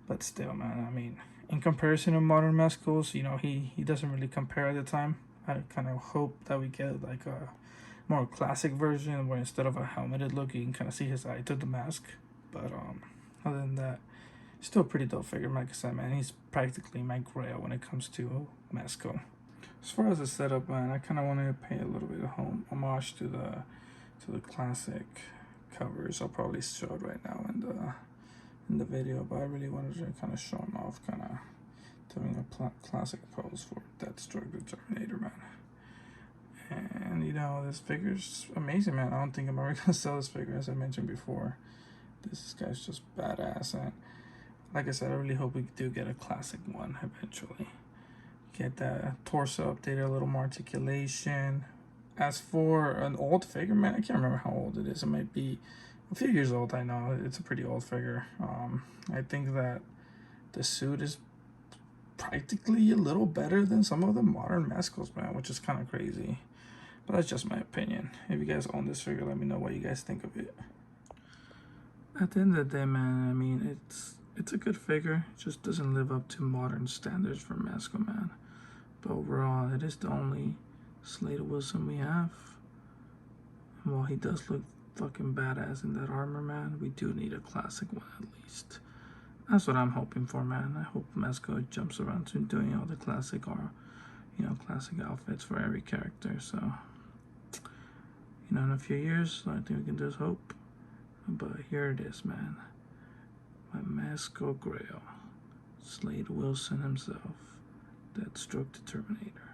But still, man, I mean, in comparison to modern Mezcos, you know, he doesn't really compare at the time. I kind of hope that we get, like, a more classic version where instead of a helmeted look, you can kind of see his eye to the mask. But, other than that, still a pretty dope figure, like I said, man. He's practically my grail when it comes to Mezco. As far as the setup, man, I kind of wanted to pay a little bit of homage to the classic covers. I'll probably show it right now in the video, but I really wanted to kind of show him off, kind of doing a classic pose for Deathstroke the Terminator, man. And you know, this figure's amazing, man. I don't think I'm ever gonna sell this figure, as I mentioned before. This guy's just badass, and like I said, I really hope we do get a classic one eventually. Get the torso updated, a little more articulation. As for an old figure, man, I can't remember how old it is. It might be a few years old, I know. It's a pretty old figure. I think that the suit is practically a little better than some of the modern Mezcos, man, which is kind of crazy. But that's just my opinion. If you guys own this figure, let me know what you guys think of it. At the end of the day, man, I mean, it's a good figure. It just doesn't live up to modern standards for Mezco, man. But overall, it is the only Slade Wilson we have. And while he does look fucking badass in that armor, man, we do need a classic one at least. That's what I'm hoping for, man. I hope Mezco jumps around to doing all the classic classic outfits for every character. So, you know, in a few years, the only thing we can do is hope. But here it is, man. My Mezco Grail, Slade Wilson himself, Deathstroke the Terminator.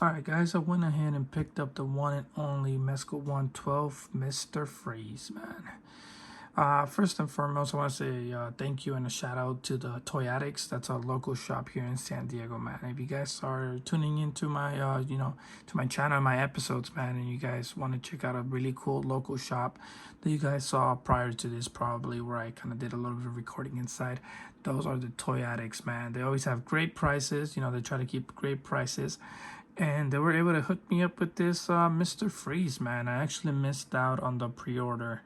Alright guys, I went ahead and picked up the one and only Mezco 112 Mr. Freeze, man. First and foremost, I want to say thank you and a shout out to the Toy Addicts. That's a local shop here in San Diego, man. If you guys are tuning into my, to my channel, my episodes, man, and you guys want to check out a really cool local shop that you guys saw prior to this, probably where I kind of did a little bit of recording inside. Those are the Toy Addicts, man. They always have great prices. You know, they try to keep great prices. And they were able to hook me up with this Mr. Freeze, man. I actually missed out on the pre-order,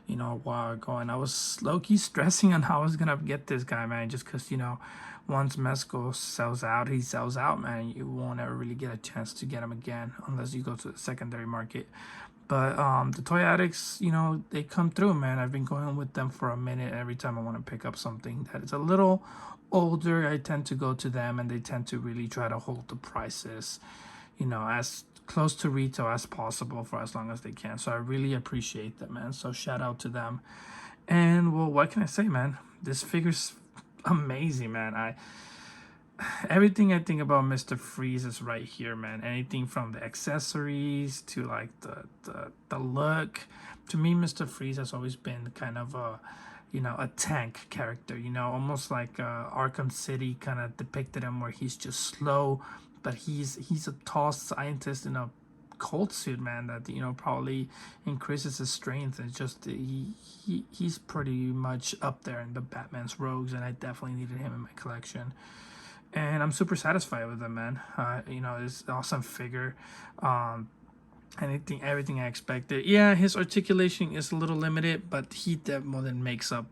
you know, a while ago. And I was low-key stressing on how I was going to get this guy, man. Just because, you know, once Mezco sells out, he sells out, man. You won't ever really get a chance to get him again unless you go to the secondary market. But the Toy Addicts, you know, they come through, man. I've been going with them for a minute. Every time I want to pick up something that is a little older, I tend to go to them, and they tend to really try to hold the prices, you know, as close to retail as possible for as long as they can. So I really appreciate that, man. So shout out to them. And well, what can I say, man? This figure's amazing, man. Everything I think about Mr. Freeze is right here, man. Anything from the accessories to like the look. To me, Mr. Freeze has always been kind of a, you know, a tank character, you know, almost like Arkham City kind of depicted him, where he's just slow, but he's a tall scientist in a cold suit, man, that, you know, probably increases his strength. And just he's pretty much up there in the Batman's rogues, and I definitely needed him in my collection. And I'm super satisfied with him, man. You know, it's an awesome figure. Everything I expected. Yeah, his articulation is a little limited, but he more than makes up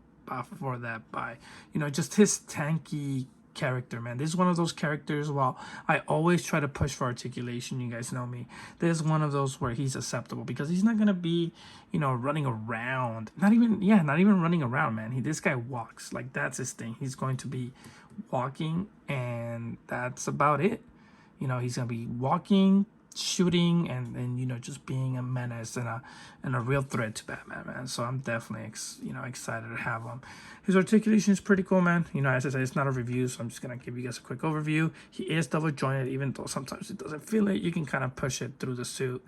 for that by, you know, just his tanky character, man. This is one of those characters, while I always try to push for articulation, you guys know me, this is one of those where he's acceptable, because he's not gonna be, you know, running around, not even running around, man. This guy walks, like, that's his thing. He's going to be walking, and that's about it. You know, he's gonna be walking, shooting, and you know, just being a menace and a real threat to Batman, man. So I'm definitely excited to have him. His articulation is pretty cool, man. You know, as I said, it's not a review, so I'm just gonna give you guys a quick overview. He is double jointed, even though sometimes it doesn't feel it. You can kind of push it through the suit.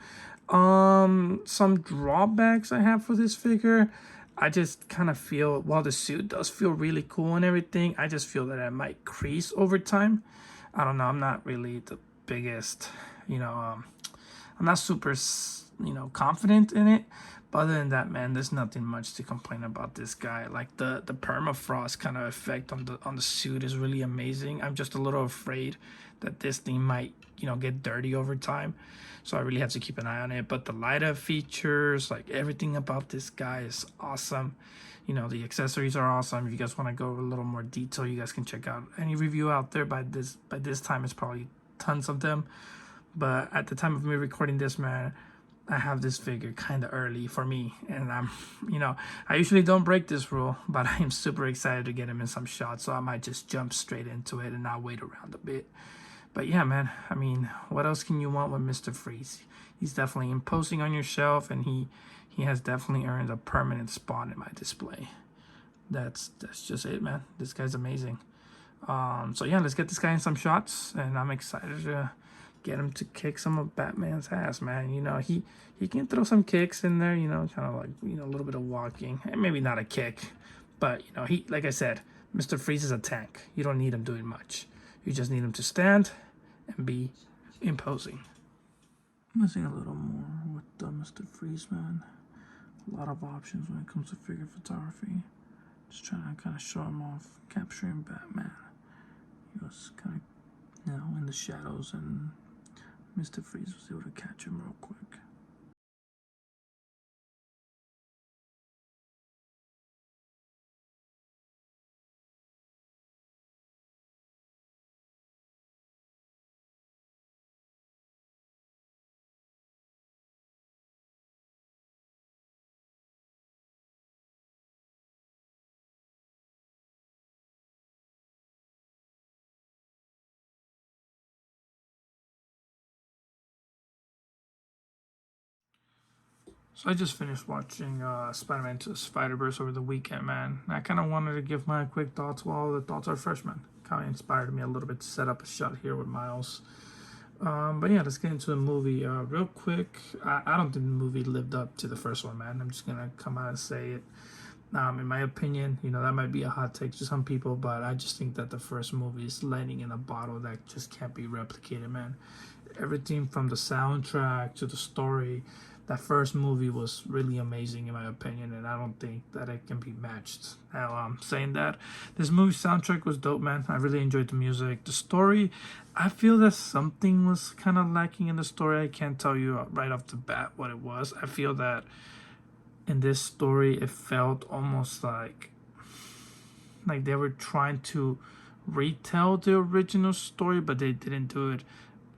Some drawbacks I have for this figure, I just kind of feel, while the suit does feel really cool and everything, I just feel that it might crease over time. I don't know. I'm not really the biggest, you know, I'm not super, you know, confident in it. But other than that, man, there's nothing much to complain about this guy. Like the permafrost kind of effect on the suit is really amazing. I'm just a little afraid that this thing might, you know, get dirty over time. So I really have to keep an eye on it. But the light up features, like everything about this guy is awesome. You know, the accessories are awesome. If you guys want to go a little more detail, you guys can check out any review out there. By this time, it's probably tons of them. But at the time of me recording this, man, I have this figure kind of early for me. And I'm, you know, I usually don't break this rule, but I'm super excited to get him in some shots. So I might just jump straight into it and not wait around a bit. But yeah, man, I mean, what else can you want with Mr. Freeze? He's definitely imposing on your shelf, and he has definitely earned a permanent spot in my display. That's just it, man. This guy's amazing. So yeah, let's get this guy in some shots, and I'm excited to get him to kick some of Batman's ass, man. You know, he can throw some kicks in there, you know, kind of like, you know, a little bit of walking, and maybe not a kick, but, you know, he, like I said, Mr. Freeze is a tank. You don't need him doing much. You just need him to stand and be imposing. I'm missing a little more with Mr. Freeze, man. A lot of options when it comes to figure photography. Just trying to kind of show him off, capturing Batman. He was kind of, you know, in the shadows, and Mr. Freeze was able to catch him real quick. So I just finished watching Spider-Man Into the Spider-Verse over the weekend, man. I kind of wanted to give my quick thoughts while the thoughts are fresh, man. Kind of inspired me a little bit to set up a shot here with Miles. But yeah, let's get into the movie real quick. I don't think the movie lived up to the first one, man. I'm just gonna come out and say it. In my opinion, that might be a hot take to some people, but I just think that the first movie is lightning in a bottle that just can't be replicated, man. Everything from the soundtrack to the story, that first movie was really amazing in my opinion, and I don't think that it can be matched. Now, saying that, this movie soundtrack was dope, man. I really enjoyed the music. The story, I feel that something was kind of lacking in the story. I can't tell you right off the bat what it was. I feel that in this story, it felt almost like they were trying to retell the original story, but they didn't do it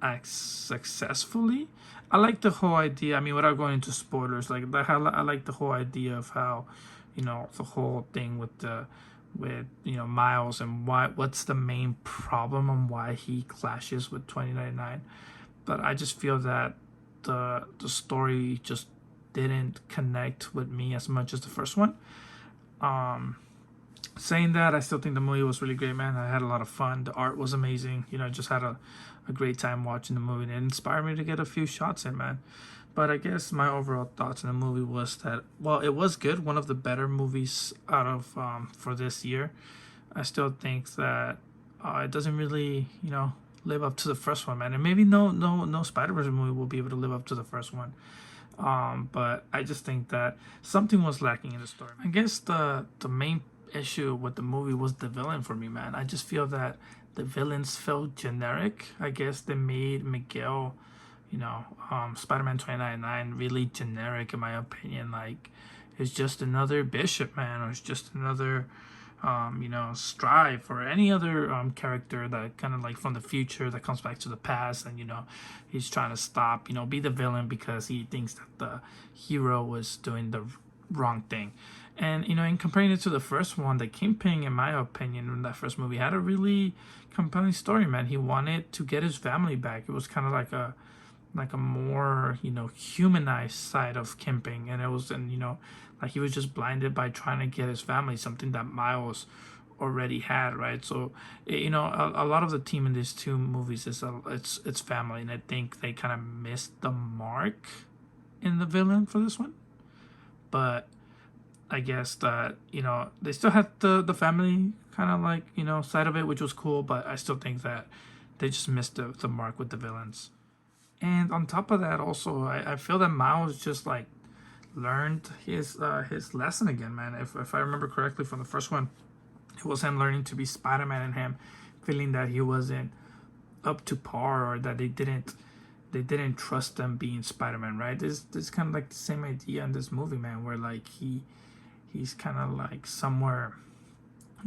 as successfully. I like the whole idea. I mean, without going into spoilers, I like the whole idea of how, the whole thing with Miles and what's the main problem and why he clashes with 2099. But I just feel that the story just didn't connect with me as much as the first one. Saying that, I still think the movie was really great, man. I had a lot of fun. The art was amazing. Just had a great time watching the movie, and it inspired me to get a few shots in, man. But I guess my overall thoughts on the movie was that, well, it was good. One of the better movies out of for this year. I still think that it doesn't really, live up to the first one, man. And maybe no Spider-Verse movie will be able to live up to the first one. But I just think that something was lacking in the story. I guess the main issue with the movie was the villain for me, man. I just feel that the villains felt generic. I guess they made Miguel, Spider-Man 2099 really generic in my opinion. Like, it's just another Bishop, man, or it's just another Strive or any other character that kind of like from the future that comes back to the past, and he's trying to stop, be the villain because he thinks that the hero was doing the wrong thing. And in comparing it to the first one, the Kingpin, in my opinion, in that first movie had a really compelling story, man. He wanted to get his family back. It was kind of like a more humanized side of Kingpin, and it was, and like he was just blinded by trying to get his family, something that Miles already had, right? So a lot of the team in these two movies is it's family, and I think they kind of missed the mark in the villain for this one. But I guess that they still had the family kind of like side of it, which was cool, but I still think that they just missed the mark with the villains. And on top of that, also, I feel that Miles just like learned his lesson again, man. If I remember correctly from the first one, it was him learning to be Spider-Man and him feeling that he wasn't up to par, or that they didn't trust them being Spider-Man, right? This kind of like the same idea in this movie, man, where like he's kind of like somewhere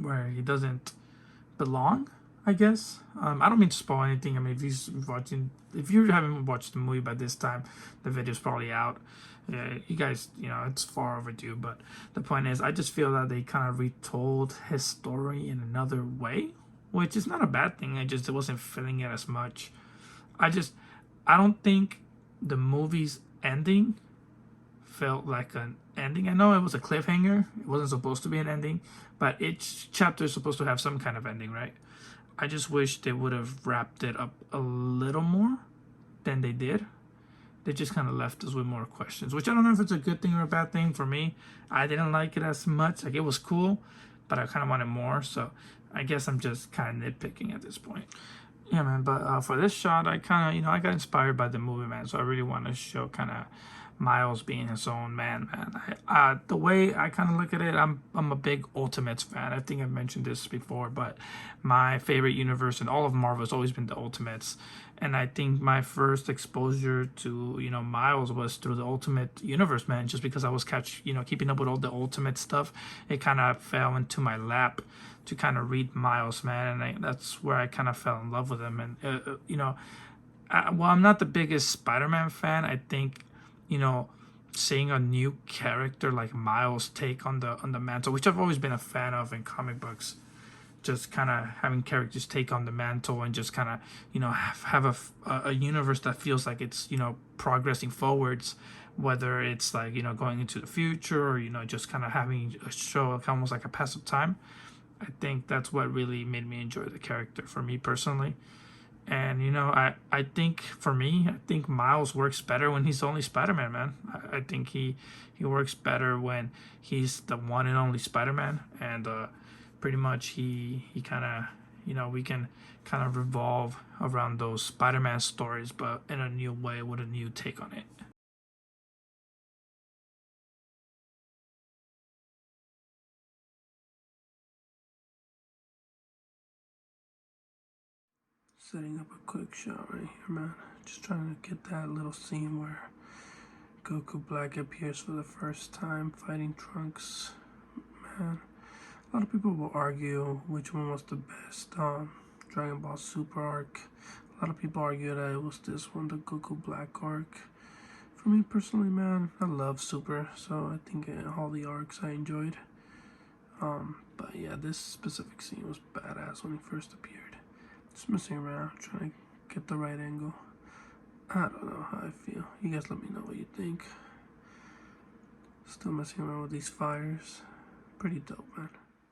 where he doesn't belong, I guess. I don't mean to spoil anything. I mean, if you haven't watched the movie by this time, the video's probably out. You guys, it's far overdue. But the point is, I just feel that they kind of retold his story in another way, which is not a bad thing. It wasn't feeling it as much. I don't think the movie's ending felt like an ending. I know it was a cliffhanger. It wasn't supposed to be an ending, but each chapter is supposed to have some kind of ending, right? I just wish they would have wrapped it up a little more than they did. They just kind of left us with more questions, which I don't know if it's a good thing or a bad thing. For me, I didn't like it as much. Like, it was cool, but I kind of wanted more. So I guess I'm just kind of nitpicking at this point. Yeah, man. But for this shot, I kind of, I got inspired by the movie, man. So I really want to show kind of Miles being his own man. The way I kind of look at it, I'm a big Ultimates fan. I think I've mentioned this before, but my favorite universe in all of Marvel has always been the Ultimates. And I think my first exposure to Miles was through the Ultimate Universe, man. Just because I was keeping up with all the Ultimate stuff, it kind of fell into my lap to kind of read Miles, man. And that's where I kind of fell in love with him. And while I'm not the biggest Spider-Man fan, I think seeing a new character like Miles take on the mantle, which I've always been a fan of in comic books, just kind of having characters take on the mantle and just kind of have a universe that feels like it's progressing forwards, whether it's like going into the future or just kind of having a show almost like a passive time. I think that's what really made me enjoy the character for me personally. And you know, I think for me, I think Miles works better when he's only Spider-Man, man. I think he works better when he's the one and only Spider-Man, and pretty much he kind of, you know, we can kind of revolve around those Spider-Man stories, but in a new way with a new take on it. Setting up a quick shot right here, man. Just trying to get that little scene where Goku Black appears for the first time fighting Trunks. Man, a lot of people will argue which one was the best Dragon Ball Super arc. A lot of people argue that it was this one, the Goku Black arc. For me personally, man, I love Super, so I think all the arcs I enjoyed. But yeah, this specific scene was badass when he first appeared. Just messing around, trying to get the right angle. I don't know how I feel. You guys let me know what you think. Still messing around with these fires. Pretty dope, man.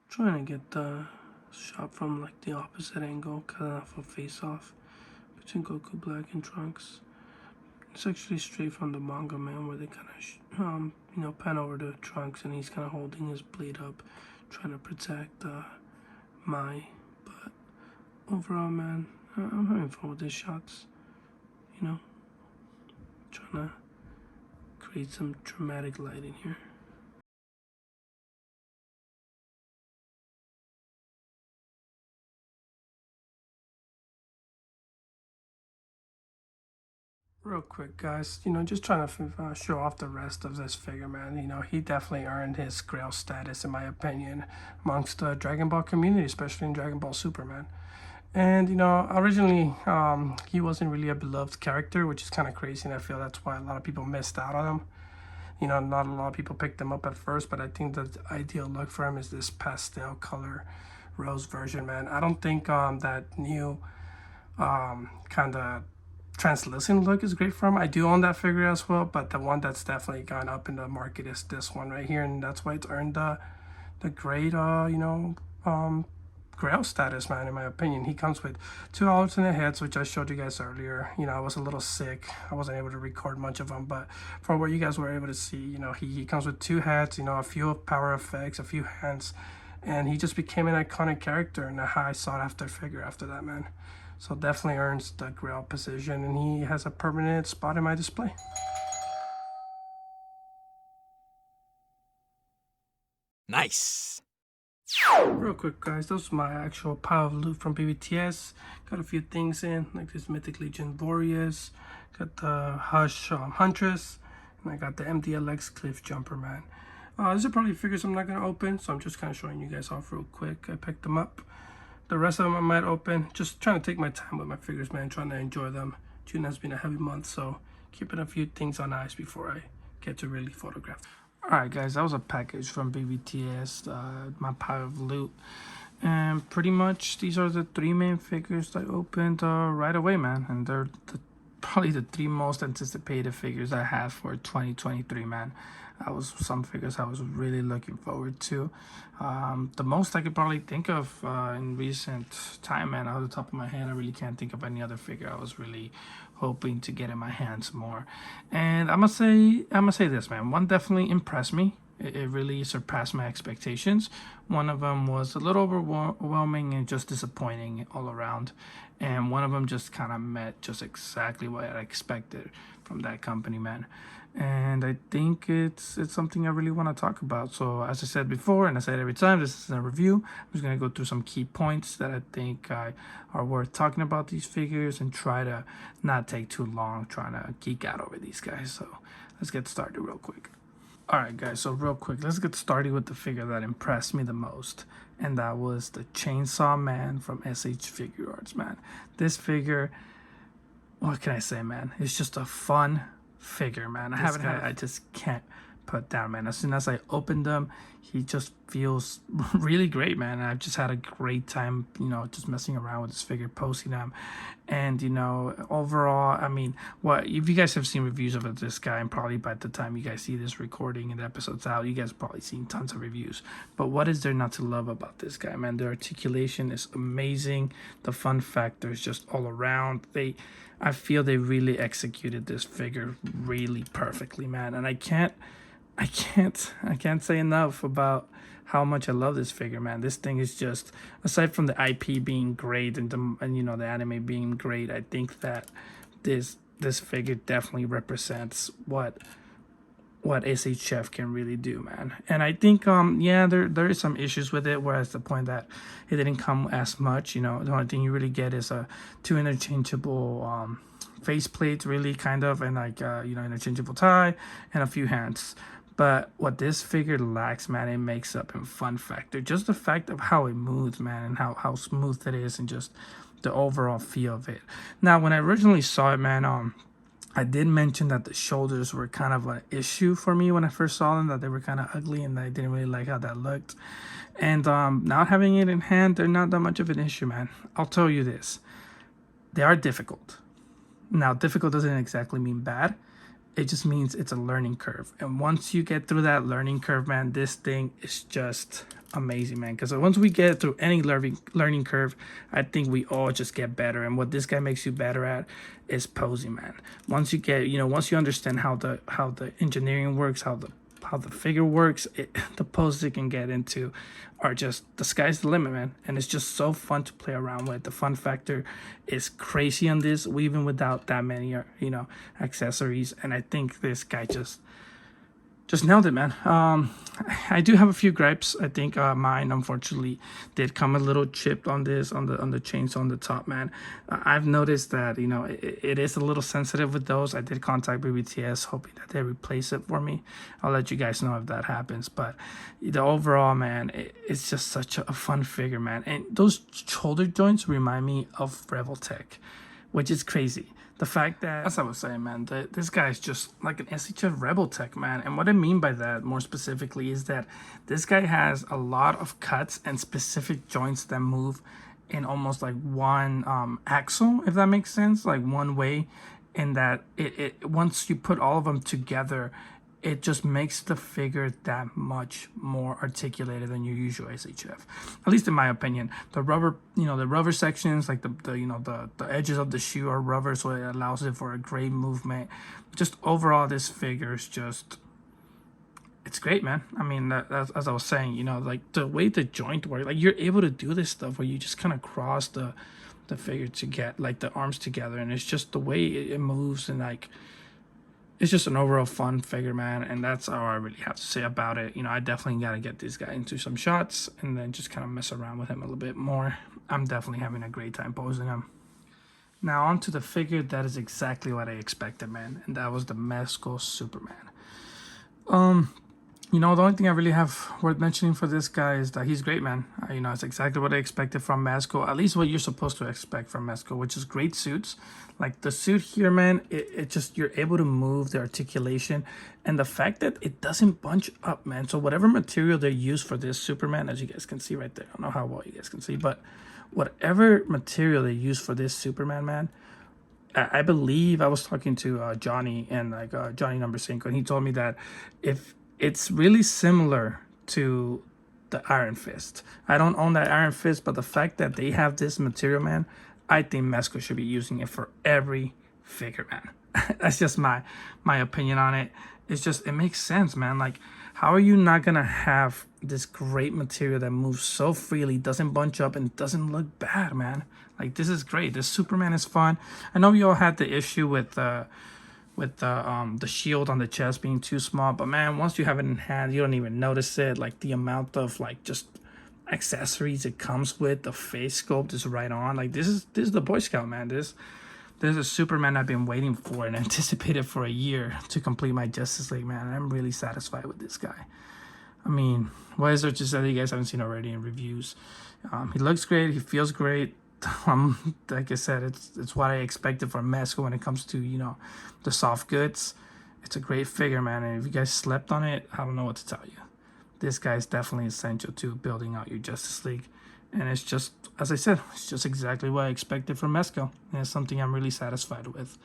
Trying to get the shot from like the opposite angle, cut off a face off between Goku Black and Trunks. It's actually straight from the manga, man, where they kind of, you know, pan over to Trunks and he's kind of holding his blade up, trying to protect Mai. But overall, man, I'm having fun with these shots. You know, trying to create some dramatic lighting here. Real quick, guys, you know, just trying to show off the rest of this figure, man. You know, he definitely earned his Grail status, in my opinion, amongst the Dragon Ball community, especially in Dragon Ball Superman. And, you know, originally, he wasn't really a beloved character, which is kind of crazy, and I feel that's why a lot of people missed out on him. You know, not a lot of people picked him up at first, but I think the ideal look for him is this pastel color rose version, man. I don't think that new kind of translucent look is great for him. I do own that figure as well, but the one that's definitely gone up in the market is this one right here, and that's why it's earned the great you know, Grail status, man. In my opinion, he comes with 2 alternate heads, which I showed you guys earlier. You know, I was a little sick, I wasn't able to record much of them, but from what you guys were able to see, you know, he comes with 2 heads, you know, a few power effects, a few hands, and he just became an iconic character and a high sought after figure after that, man. So definitely earns the Grail position, and he has a permanent spot in my display. Nice. Real quick, guys, those are my actual pile of loot from BBTS. Got a few things in, like this Mythic Legions Warriors, got the Hush Huntress, and I got the MDLX Cliff Jumper, man. These are probably figures I'm not going to open, so I'm just kind of showing you guys off real quick. I picked them up. The rest of them I might open. Just trying to take my time with my figures, man. Trying to enjoy them. June has been a heavy month, so keeping a few things on ice before I get to really photograph. Alright guys, that was a package from BBTS, my pile of loot. And pretty much these are the 3 main figures I opened right away, man. And they're probably the 3 most anticipated figures I have for 2023, man. That was some figures I was really looking forward to. The most I could probably think of in recent time, man. Out of the top of my head, I really can't think of any other figure I was really hoping to get in my hands more. And I'm gonna say this, man. One definitely impressed me. It really surpassed my expectations. One of them was a little overwhelming and just disappointing all around. And one of them just kind of met just exactly what I expected from that company, man. And I think it's something I really want to talk about. So as I said before, and I said every time, this is a review. I'm just going to go through some key points that I think are worth talking about these figures and try to not take too long trying to geek out over these guys. So let's get started real quick. Alright guys, so real quick, let's get started with the figure that impressed me the most. And that was the Chainsaw Man from SHfiguarts, man. This figure, what can I say, man? It's just a fun figure, man. I just can't put down, man. As soon as I opened them, he just feels really great, man. I've just had a great time, you know, just messing around with this figure, posting them. And, you know, overall, I mean, what if you guys have seen reviews of this guy, and probably by the time you guys see this recording and the episode's out, you guys have probably seen tons of reviews. But what is there not to love about this guy, man? The articulation is amazing. The fun factor is just all around. I feel they really executed this figure really perfectly, man. And I can't say enough about how much I love this figure, man. This thing is just, aside from the IP being great and you know, the anime being great, I think that this figure definitely represents what SHF can really do, man. And I think yeah, there is some issues with it, whereas the point that it didn't come as much, you know, the only thing you really get is two interchangeable face plates, really, kind of, and like you know, interchangeable tie and a few hands. But what this figure lacks, man, it makes up in fun factor. Just the fact of how it moves, man, and how smooth it is, and just the overall feel of it. Now, when I originally saw it, man, I did mention that the shoulders were kind of an issue for me when I first saw them, that they were kind of ugly and I didn't really like how that looked. And not having it in hand, they're not that much of an issue, man. I'll tell you this. They are difficult. Now, difficult doesn't exactly mean bad. It just means it's a learning curve. And once you get through that learning curve, man, this thing is just amazing, man. Because once we get through any learning curve, I think we all just get better. And what this guy makes you better at is posing, man. Once you get, you know, once you understand how the engineering works, how the figure works, the poses it can get into are just, the sky's the limit, man. And it's just so fun to play around with. The fun factor is crazy on this, even without that many, you know, accessories. And I think this guy just nailed it, man. I do have a few gripes. I think mine, unfortunately, did come a little chipped on this, on the chainsaw on the top, man. I've noticed that, you know, it is a little sensitive with those. I did contact BBTS, hoping that they replace it for me. I'll let you guys know if that happens. But the overall, man, it's just such a fun figure, man. And those shoulder joints remind me of Revoltech, which is crazy. The fact that, as I was saying, man, this guy is just like an SHF Rebel Tech, man. And what I mean by that, more specifically, is that this guy has a lot of cuts and specific joints that move in almost like one axle, if that makes sense, like one way. And that it once you put all of them together, it just makes the figure that much more articulated than your usual SHF. At least in my opinion. The rubber, you know, the rubber sections, like the you know, the edges of the shoe are rubber, so it allows it for a great movement. Just overall, this figure is just, it's great, man. I mean, that's, as I was saying, you know, like the way the joint works, like you're able to do this stuff where you just kind of cross the figure to get like the arms together, and it's just the way it moves, and like, it's just an overall fun figure, man. And that's all I really have to say about it. You know, I definitely got to get this guy into some shots and then just kind of mess around with him a little bit more. I'm definitely having a great time posing him. Now on to the figure that is exactly what I expected, man. And that was the Mezco Superman. You know, the only thing I really have worth mentioning for this guy is that he's great, man. You know, it's exactly what I expected from Mezco, at least what you're supposed to expect from Mezco, which is great suits. Like the suit here, man, it just, you're able to move the articulation, and the fact that it doesn't bunch up, man. So whatever material they use for this Superman, as you guys can see right there, I don't know how well you guys can see, but whatever material they use for this Superman, man, I believe I was talking to Johnny, and like Johnny number 5, and he told me that if it's really similar to the Iron Fist. I don't own that Iron Fist, but the fact that they have this material, man, I think Mezco should be using it for every figure, man. That's just my opinion on it. It's just, it makes sense, man. Like, how are you not gonna have this great material that moves so freely, doesn't bunch up, and doesn't look bad, man? Like, this is great. This Superman is fun. I know we all had the issue with the shield on the chest being too small, but man, once you have it in hand, you don't even notice it. Like, the amount of like just accessories it comes with, the face sculpt is right on. Like, this is the Boy Scout, man. This is a Superman I've been waiting for and anticipated for a year to complete my Justice League, man. I'm really satisfied with this guy. I mean, what is there to say that you guys haven't seen already in reviews? He looks great. He feels great. Like I said, it's what I expected from Mezco when it comes to, you know, the soft goods. It's a great figure, man, and if you guys slept on it, I don't know what to tell you. This guy is definitely essential to building out your Justice League. And it's just, as I said, it's just exactly what I expected from Mezco. And it's something I'm really satisfied with.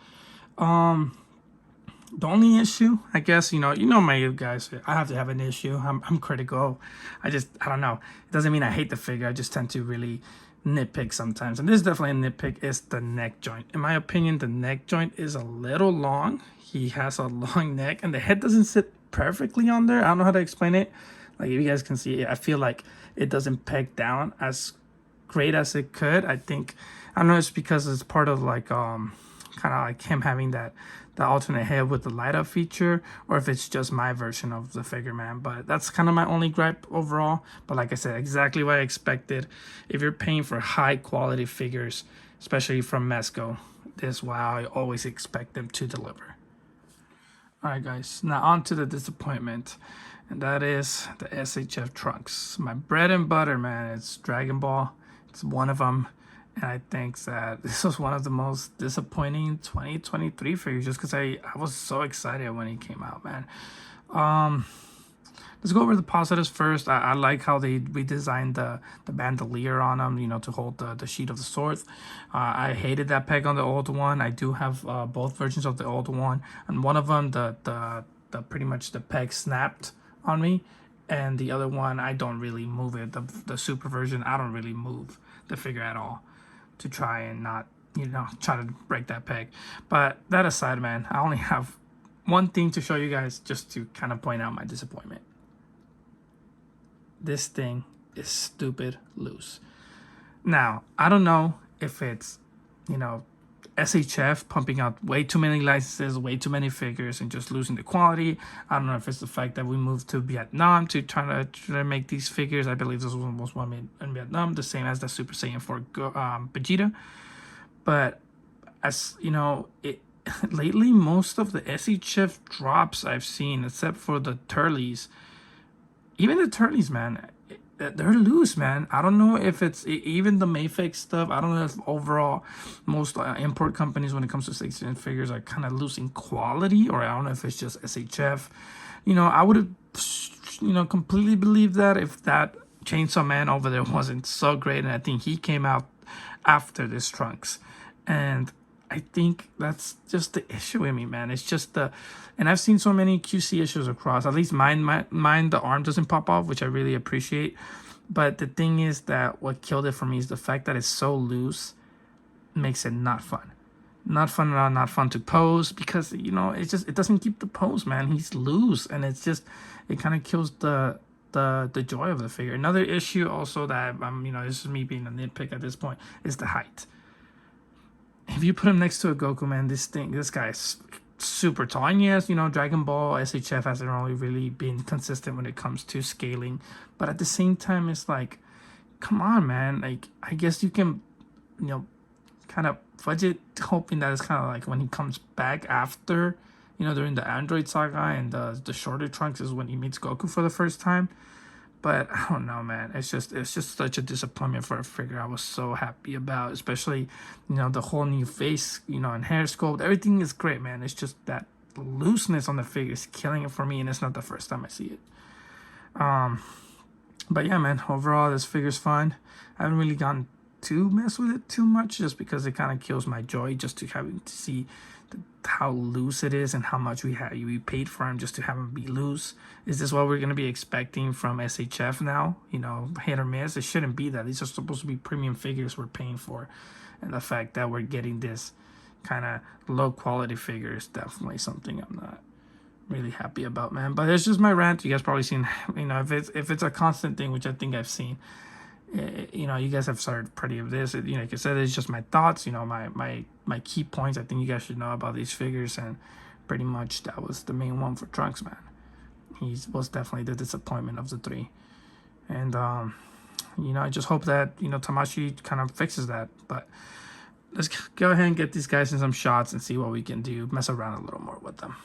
The only issue, I guess, you know my guys, I have to have an issue. I'm critical. I don't know. It doesn't mean I hate the figure. I just tend to really nitpick sometimes. And this is definitely a nitpick, is the neck joint. In my opinion, the neck joint is a little long. He has a long neck and the head doesn't sit perfectly on there. I don't know how to explain it. Like, if you guys can see it, I feel like it doesn't peg down as great as it could. I don't know, it's because it's part of like kind of like him having the alternate head with the light up feature, or if it's just my version of the figure, man. But that's kind of my only gripe overall. But like I said, exactly what I expected. If you're paying for high quality figures, especially from Mezco, this is why I always expect them to deliver. Alright guys, now on to the disappointment, and that is the SHF Trunks. My bread and butter, man. It's Dragon Ball. It's one of them. And I think that this was one of the most disappointing 2023 figures, just because I was so excited when he came out, man. Let's go over the positives first. I like how we designed the bandolier on him, you know, to hold the sheet of the sword. I hated that peg on the old one. I do have both versions of the old one, and one of them, the pretty much the peg snapped on me, and the other one, I don't really move it. The super version, I don't really move the figure at all to try and not, you know, try to break that peg. But that aside, man, I only have one thing to show you guys, just to kind of point out my disappointment. This thing is stupid loose. Now, I don't know if it's, you know, SHF pumping out way too many licenses, way too many figures, and just losing the quality. I don't know if it's the fact that we moved to Vietnam to try to make these figures. I believe this one was one made in Vietnam, the same as the Super Saiyan 4 Vegeta. But as you know, lately most of the SHF drops I've seen, except for the Turleys, even the Turleys, man, they're loose, man. I don't know if it's even the Mafex stuff. I don't know if overall most import companies, when it comes to 6-inch figures, are kind of losing quality, or I don't know if it's just SHF. You know, I would have, you know, completely believed that if that Chainsaw Man over there wasn't so great, and I think he came out after this Trunks, and I think that's just the issue with me, man. It's just and I've seen so many QC issues across. At least mine, the arm doesn't pop off, which I really appreciate. But the thing is that what killed it for me is the fact that it's so loose makes it not fun. Not fun at all, not fun to pose, because, you know, it doesn't keep the pose, man. He's loose, and it kind of kills the joy of the figure. Another issue also that you know, this is me being a nitpick at this point, is the height. If you put him next to a Goku, man, this guy is super tall. And yes, you know, Dragon Ball SHF hasn't really been consistent when it comes to scaling. But at the same time, it's like, come on, man. Like, I guess you can, you know, kind of fudge it, hoping that it's kind of like when he comes back after, you know, during the Android saga, and the shorter Trunks is when he meets Goku for the first time. But I don't know, man. It's just such a disappointment for a figure I was so happy about, especially, you know, the whole new face, you know, and hair sculpt. Everything is great, man. It's just that looseness on the figure is killing it for me, and it's not the first time I see it. But yeah, man, overall, this figure's fun. I haven't really gotten to mess with it too much, just because it kind of kills my joy just to having to see how loose it is and how much we paid for him just to have him be loose. Is this what we're going to be expecting from SHF now? You know, hit or miss? It shouldn't be that. These are supposed to be premium figures we're paying for, and the fact that we're getting this kind of low quality figure is definitely something I'm not really happy about, man. But it's just my rant. You guys probably seen, you know, if it's a constant thing, which I think I've seen, you know, you guys have started pretty of this. You know, like I said, it's just my thoughts, you know, my key points I think you guys should know about these figures, and pretty much that was the main one for Trunks, man. He was definitely the disappointment of the three. And you know, I just hope that, you know, Tamashii kind of fixes that. But let's go ahead and get these guys in some shots and see what we can do, mess around a little more with them.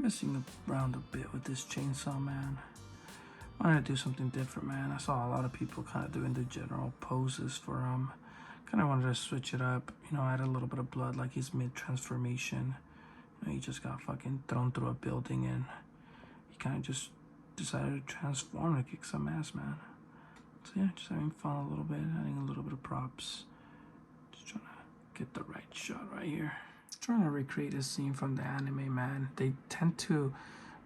Messing around a bit with this chainsaw, man. I wanted to do something different, man. I saw a lot of people kind of doing the general poses for kind of wanted to switch it up, you know, add a little bit of blood like he's mid-transformation. You know, he just got fucking thrown through a building and he kind of just decided to transform to kick some ass, man. So yeah, just having fun a little bit, adding a little bit of props. Just trying to get the right shot right here. Trying to recreate a scene from the anime, man. They tend to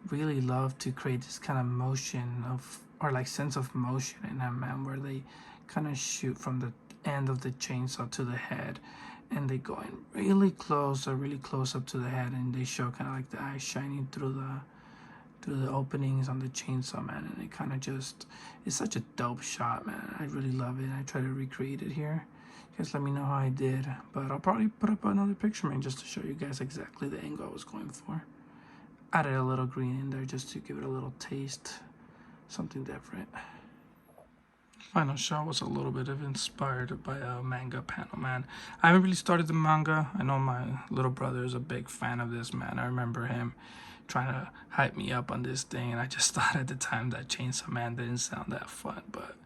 really love to create this kind of motion of, or like sense of motion in that, man, where they kind of shoot from the end of the chainsaw to the head and they go in really close or really close up to the head and they show kind of like the eyes shining through the openings on the chainsaw, man, and it kind of just, it's such a dope shot, man. I really love it. I try to recreate it here. You guys let me know how I did, but I'll probably put up another picture, man, just to show you guys exactly the angle I was going for. Added a little green in there just to give it a little taste, something different. Final shot was a little bit of inspired by a manga panel, man. I haven't really started the manga. I know my little brother is a big fan of this, man. I remember him trying to hype me up on this thing, and I just thought at the time that Chainsaw Man didn't sound that fun, but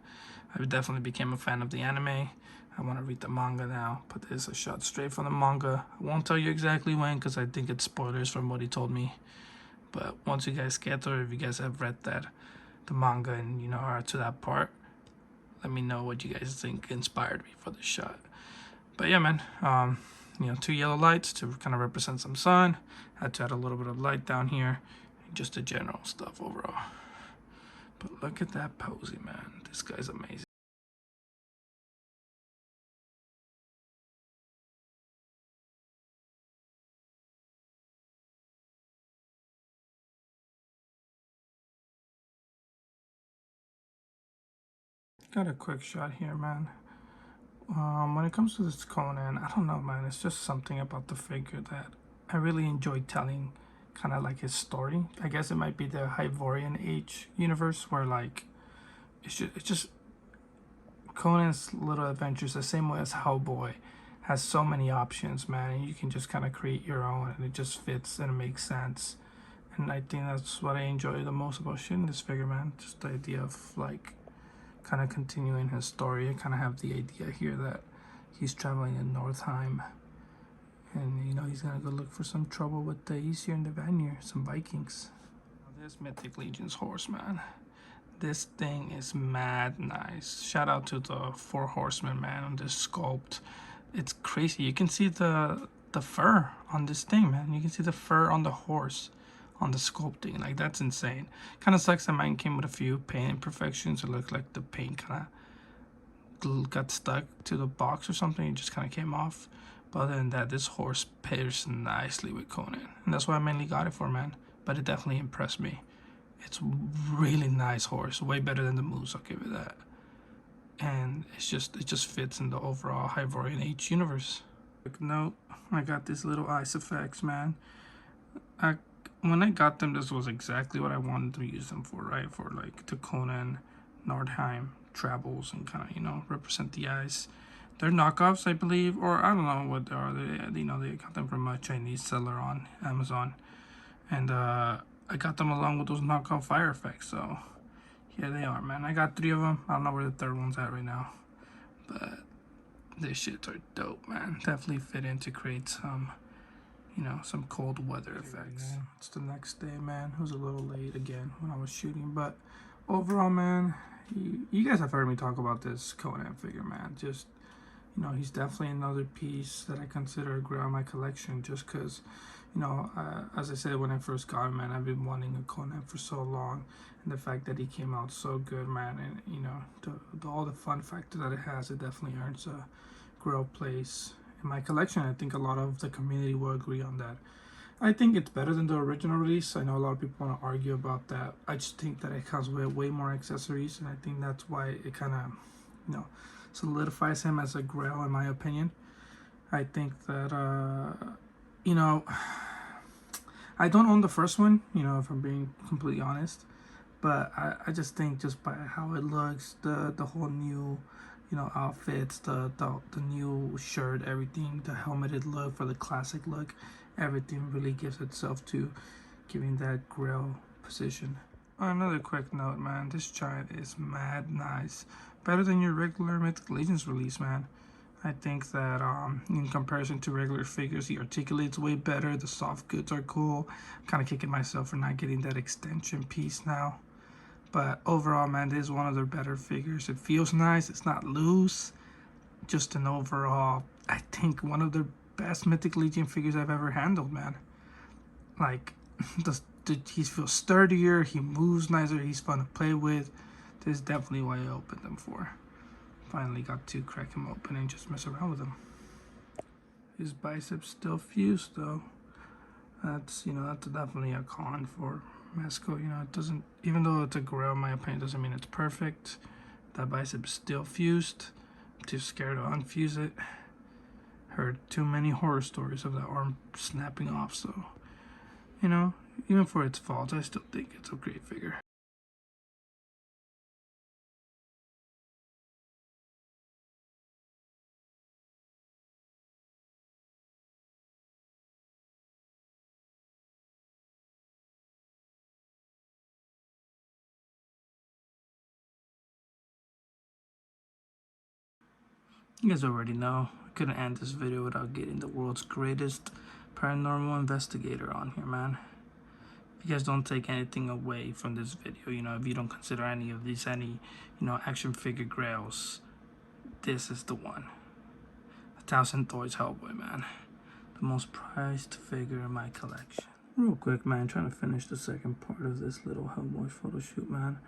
I definitely became a fan of the anime. I want to read the manga now, but this is a shot straight from the manga. I won't tell you exactly when because I think it's spoilers from what he told me. But once you guys get there, if you guys have read the manga and you know are to that part, let me know what you guys think inspired me for this shot. But yeah, man, you know, 2 yellow lights to kind of represent some sun. Had to add a little bit of light down here, and just the general stuff overall. But look at that posy, man. This guy's amazing. Got a quick shot here, man. When it comes to this Conan, I don't know, man. It's just something about the figure that I really enjoy telling, kind of like his story. I guess it might be the Hyborian Age universe where like it's just Conan's little adventures the same way as Hellboy has so many options, man, and you can just kind of create your own and it just fits and it makes sense. And I think that's what I enjoy the most about shooting this figure, man. Just the idea of like kind of continuing his story. I kind of have the idea here that he's traveling in Northheim and you know he's gonna go look for some trouble with the Aesir and the Vanir, some Vikings. Now, this Mythic Legions horse, man, this thing is mad nice. Shout out to the 4 horsemen, man, on this sculpt. It's crazy. You can see the fur on this thing, man. You can see the fur on the horse on the sculpting. Like, that's insane. Kind of sucks that mine came with a few paint imperfections. It looked like the paint kind of got stuck to the box or something. It just kind of came off. But other than that, this horse pairs nicely with Conan. And that's what I mainly got it for, man. But it definitely impressed me. It's really nice horse. Way better than the moose, I'll give it that. And it just fits in the overall Hyborian Age universe. Quick note, I got this little ice effects, man. When I got them, this was exactly what I wanted to use them for, right? For like the Conan, Nordheim travels and kind of, you know, represent the eyes. They're knockoffs, I believe, or I don't know what they are. They, you know, they got them from a Chinese seller on Amazon. And I got them along with those knockoff fire effects, so here they are, man. I got 3 of them. I don't know where the 3rd one's at right now, but these shits are dope, man. Definitely fit in to create some, you know, some cold weather effects. It's the next day, man. It was a little late again when I was shooting, but overall, man, you guys have heard me talk about this Conan figure, man. Just, you know, he's definitely another piece that I consider a grail in my collection just because, you know, as I said when I first got him, man, I've been wanting a Conan for so long, and the fact that he came out so good, man, and, you know, all the fun factor that it has, it definitely earns a grail place in my collection. I think a lot of the community will agree on that. I think it's better than the original release. I know a lot of people want to argue about that. I just think that it comes with way more accessories, and I think that's why it kind of, you know, solidifies him as a grail in my opinion. I think that you know, I don't own the first one, you know, if I'm being completely honest, but I just think just by how it looks, the whole new, you know, outfits, the new shirt, everything, the helmeted look for the classic look, everything really gives itself to giving that grill position. Another quick note, man, this giant is mad nice. Better than your regular Mythic Legions release, man. I think that in comparison to regular figures, he articulates way better. The soft goods are cool. I'm kind of kicking myself for not getting that extension piece now. But overall, man, this is one of their better figures. It feels nice. It's not loose. Just an overall, I think, one of the best Mythic Legion figures I've ever handled, man. Like, he feels sturdier. He moves nicer. He's fun to play with. This is definitely why I opened them for. Finally got to crack him open and just mess around with him. His biceps still fused though. That's definitely a con for Mezco. It doesn't, even though it's a Grail, in my opinion, doesn't mean it's perfect. That bicep's still fused. I'm too scared to unfuse it. Heard too many horror stories of that arm snapping off, so even for its faults, I still think it's a great figure. You guys already know, I couldn't end this video without getting the world's greatest paranormal investigator on here, man. If you guys don't take anything away from this video, if you don't consider any of these action figure grails, this is the one. 1,000 Toys Hellboy, man. The most prized figure in my collection. Real quick, man, trying to finish the second part of this little Hellboy photo shoot, man.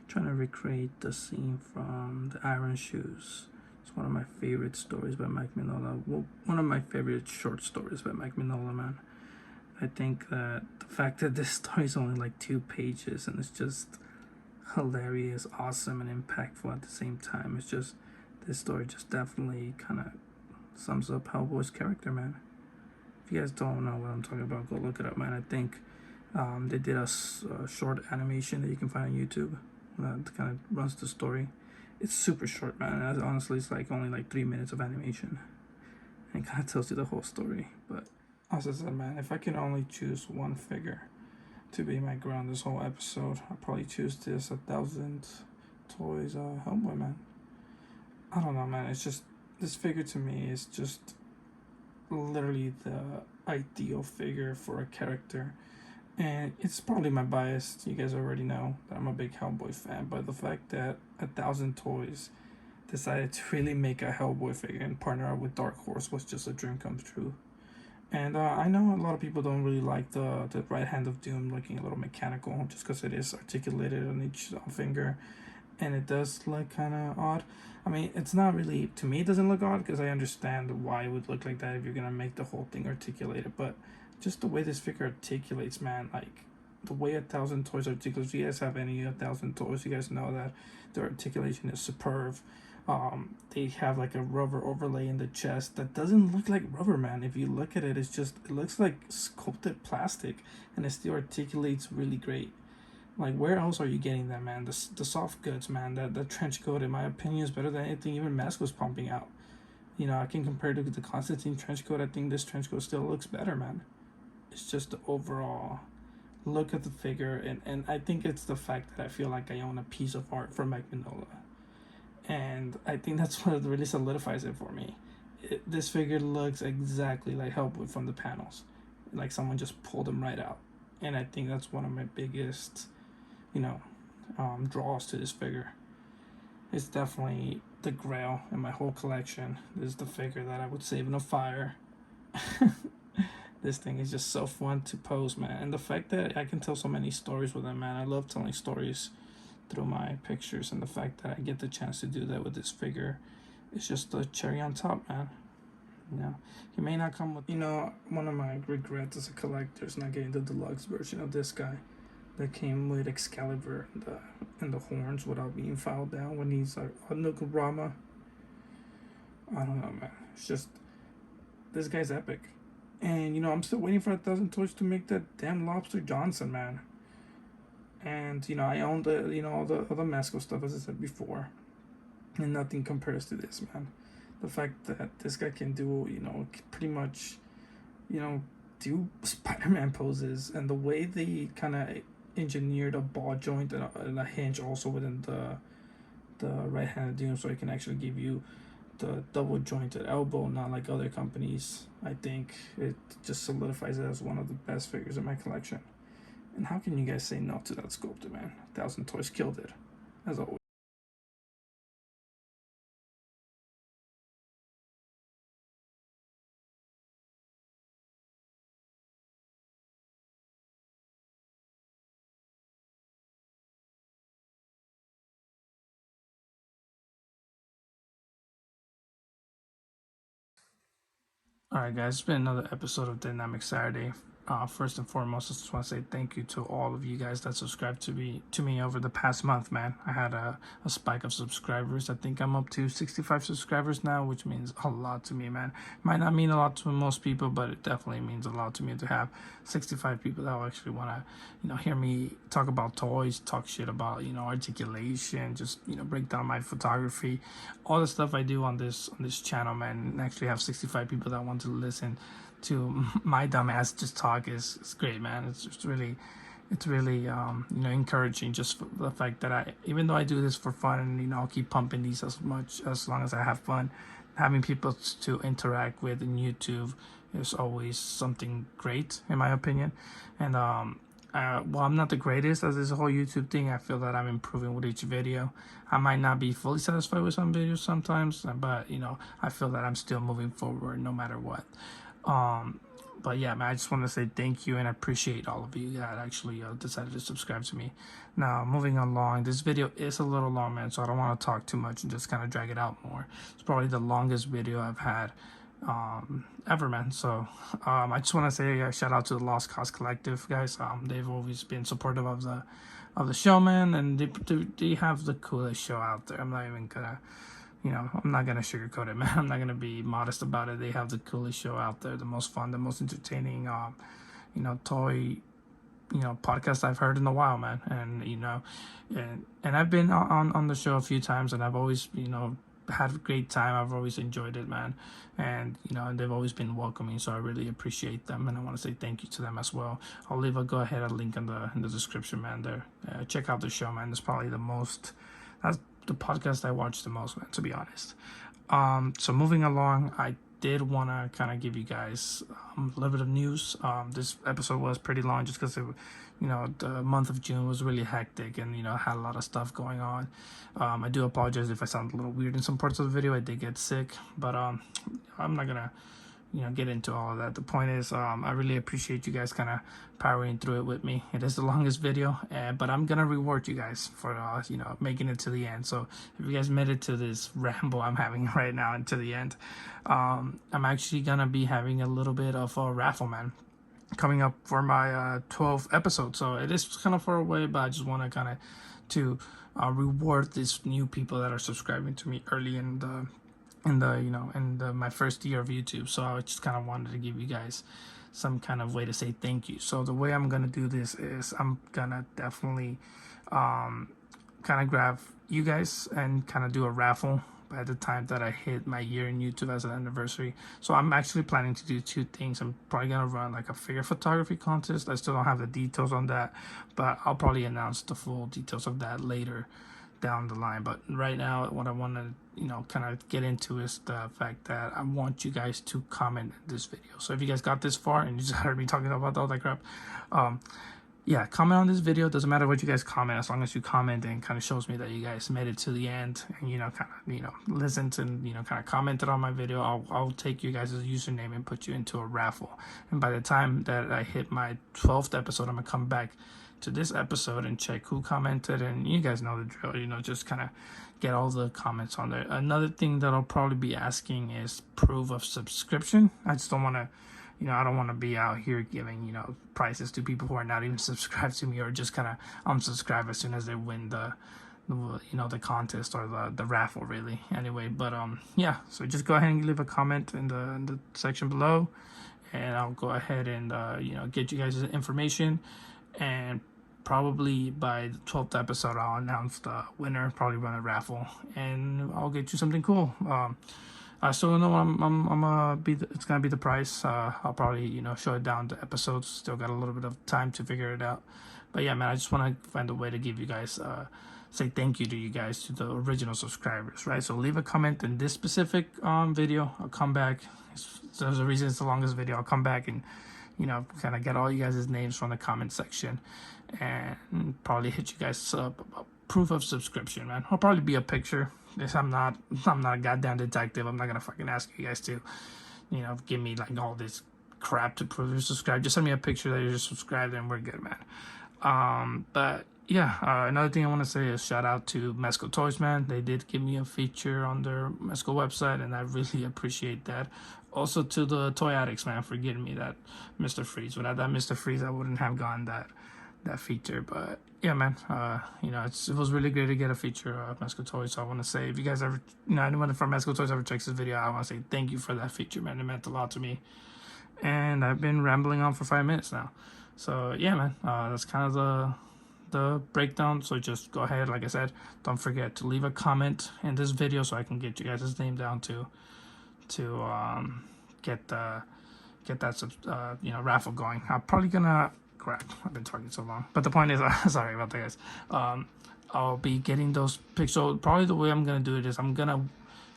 Trying to recreate the scene from the Iron Shoes. It's one of my favorite stories by Mike Mignola. Well, one of my favorite short stories by Mike Mignola, man. I think that the fact that this story is only like 2 pages and it's just hilarious, awesome, and impactful at the same time. It's just, this story just definitely kind of sums up Hellboy's character, man. If you guys don't know what I'm talking about, go look it up, man. I think they did a short animation that you can find on YouTube that kind of runs the story. It's super short, man. Honestly, it's like only like 3 minutes of animation. And it kind of tells you the whole story. But as I said, man, if I can only choose one figure to be my ground this whole episode, I'll probably choose this 1,000 Toys Hellboy, man. I don't know, man. It's just, this figure to me is just literally the ideal figure for a character. And it's probably my bias. You guys already know that I'm a big Hellboy fan, but the fact that 1,000 Toys decided to really make a Hellboy figure and partner up with Dark Horse was just a dream come true. And I know a lot of people don't really like the right hand of Doom looking a little mechanical, just because it is articulated on each finger, and it does look kind of odd. I mean, it's not really, to me it doesn't look odd, because I understand why it would look like that if you're gonna make the whole thing articulated, but just the way this figure articulates, man, like the way 1,000 Toys articulates. If you guys have any 1,000 Toys, you guys know that their articulation is superb. They have like a rubber overlay in the chest that doesn't look like rubber, man. If you look at it, it's just, it looks like sculpted plastic, and it still articulates really great. Like, where else are you getting that, man? The soft goods, man. The trench coat, in my opinion, is better than anything even Mezco's pumping out. I can compare it to the Constantine trench coat. I think this trench coat still looks better, man. It's just the overall look at the figure, and I think it's the fact that I feel like I own a piece of art from Mike Mignola. And I think that's what really solidifies it for me. This figure looks exactly like Hellboy from the panels. Like someone just pulled him right out. And I think that's one of my biggest, draws to this figure. It's definitely the grail in my whole collection. This is the figure that I would save in a fire. This thing is just so fun to pose, man. And the fact that I can tell so many stories with him, man. I love telling stories through my pictures, and the fact that I get the chance to do that with this figure is just the cherry on top, man. He may not come with, one of my regrets as a collector is not getting the deluxe version of this guy that came with Excalibur and the horns without being filed down when he's like Nukurama. I don't know, man. It's just, this guy's epic. And I'm still waiting for 1,000 Toys to make that damn Lobster Johnson, man. And I own the all the other Mezco stuff, as I said before, and nothing compares to this, man. The fact that this guy can do pretty much do Spider-Man poses, and the way they kind of engineered a ball joint and a hinge also within the right-handed doom, so it can actually give you the double jointed elbow, not like other companies. I think it just solidifies it as one of the best figures in my collection. And how can you guys say no to that sculptor, man? 1,000 Toys killed it, as always. Alright guys, it's been another episode of Dynamic Saturday. First and foremost, I just want to say thank you to all of you guys that subscribed to me over the past month, man. I had a spike of subscribers. I think I'm up to 65 subscribers now, which means a lot to me, man. Might not mean a lot to most people, but it definitely means a lot to me to have 65 people that will actually want to, hear me talk about toys, talk shit about, articulation, just, break down my photography, all the stuff I do on this channel, man. And actually have 65 people that want to listen to my dumbass just talk is great, man. It's really encouraging, just for the fact that even though I do this for fun, and I'll keep pumping these as long as I have fun, having people to interact with in YouTube is always something great, in my opinion. And while I'm not the greatest at this whole YouTube thing, I feel that I'm improving with each video. I might not be fully satisfied with some videos sometimes, but I feel that I'm still moving forward no matter what. But yeah, man, I just want to say thank you, and I appreciate all of you that actually decided to subscribe to me. Now, moving along, this video is a little long, man, so I don't want to talk too much and just kind of drag it out more. It's probably the longest video I've had ever, man. So I just want to say a shout out to the Lost Cause Collective, guys. They've always been supportive of the show, man, and they have the coolest show out there. I'm not even gonna I'm not gonna sugarcoat it, man. I'm not gonna be modest about it. They have the coolest show out there, the most fun, the most entertaining toy podcast I've heard in a while, man. And and I've been on the show a few times, and I've always had a great time. I've always enjoyed it, man. And and they've always been welcoming, so I really appreciate them, and I want to say thank you to them as well. I'll leave a link in the description, man. There, check out the show, man. It's probably that's the podcast I watch the most, man, to be honest. So moving along, I did want to kind of give you guys a little bit of news. This episode was pretty long just because the month of June was really hectic, and had a lot of stuff going on. I do apologize if I sound a little weird in some parts of the video. I did get sick, but I'm not gonna get into all of that. The point is, I really appreciate you guys kind of powering through it with me. It is the longest video, but I'm gonna reward you guys for making it to the end. So if you guys made it to this ramble I'm having right now and to the end, I'm actually gonna be having a little bit of a raffle, man, coming up for my 12th episode. So it is kind of far away, but I just want to kind of reward these new people that are subscribing to me early in my first year of YouTube. So I just kind of wanted to give you guys some kind of way to say thank you. So the way I'm gonna do this is I'm gonna definitely kind of grab you guys and kind of do a raffle by the time that I hit my year in YouTube as an anniversary. So I'm actually planning to do two things. I'm probably gonna run like a figure photography contest. I still don't have the details on that, but I'll probably announce the full details of that later down the line. But right now, what I want to kind of get into is the fact that I want you guys to comment this video. So if you guys got this far and you just heard me talking about all that crap, yeah, comment on this video. Doesn't matter what you guys comment, as long as you comment, and kind of shows me that you guys made it to the end, and kind of listened and kind of commented on my video. I'll take you guys' username and put you into a raffle. And by the time that I hit my 12th episode, I'm gonna come back to this episode and check who commented, and you guys know the drill. Just kind of get all the comments on there. Another thing that I'll probably be asking is proof of subscription. I just don't want to I don't want to be out here giving prizes to people who are not even subscribed to me, or just kind of unsubscribe as soon as they win the contest or the raffle, really. Anyway, but yeah, so just go ahead and leave a comment in the section below, and I'll go ahead and get you guys information. And probably by the 12th episode, I'll announce the winner, probably run a raffle, and I'll get you something cool. I still don't know what I'm gonna be. It's gonna be the price. I'll probably, you know, show it down to episodes. Still got a little bit of time to figure it out. But yeah, man, I just want to find a way to give you guys, say thank you to you guys, to the original subscribers, right? So leave a comment in this specific video. I'll come back. There's a reason it's the longest video. I'll come back and, you know, kind of get all you guys' names from the comment section, and probably hit you guys up about proof of subscription, man. I'll probably be a picture. I'm not a goddamn detective. I'm not gonna fucking ask you guys to, you know, give me like all this crap to prove you're subscribed. Just send me a picture that you're subscribed and we're good, man. But yeah, another thing I want to say is shout out to Mezco Toys, man. They did give me a feature on their Mezco website, and I really appreciate that. Also to the Toy Addicts, man, for getting me that Mr. Freeze. Without that Mr. Freeze, I wouldn't have gotten that feature. But yeah, man, you know, it was really great to get a feature of Mezco Toys. So I want to say, if you guys ever, you know, anyone from Mezco Toys ever checks this video, I want to say thank you for that feature, man. It meant a lot to me. And I've been rambling on for 5 minutes now. So yeah, man, that's kind of the breakdown. So just go ahead, like I said, don't forget to leave a comment in this video so I can get you guys' name down to get that you know, raffle going. I'm probably gonna, crap, I've been talking so long, but the point is, sorry about that, guys. I'll be getting those picks. So probably the way I'm gonna do it is I'm gonna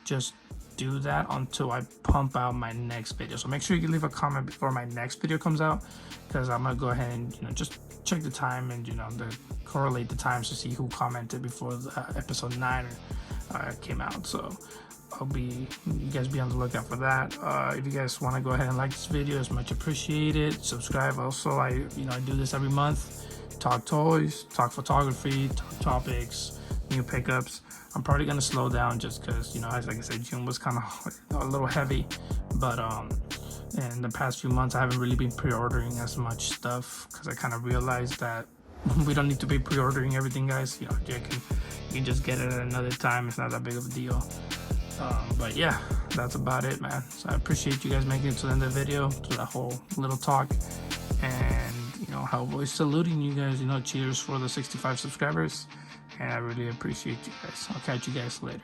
just do that until I pump out my next video. So make sure you leave a comment before my next video comes out, because I'm gonna go ahead and, you know, just check the time and, you know, correlate the times to see who commented before the, episode 9 came out. So you guys be on the lookout for that. If you guys want to go ahead and like this video, it's much appreciated. Subscribe. Also, I do this every month. Talk toys, talk photography, talk topics, new pickups. I'm probably gonna slow down just because, you know, as like I said, June was kind of a little heavy, but in the past few months I haven't really been pre-ordering as much stuff, because I kind of realized that we don't need to be pre-ordering everything, guys. You know, you can just get it at another time. It's not that big of a deal. But yeah, that's about it, man. So I appreciate you guys making it to the end of the video, to that whole little talk. And, you know, Hellboy saluting you guys. You know, cheers for the 65 subscribers. And I really appreciate you guys. I'll catch you guys later.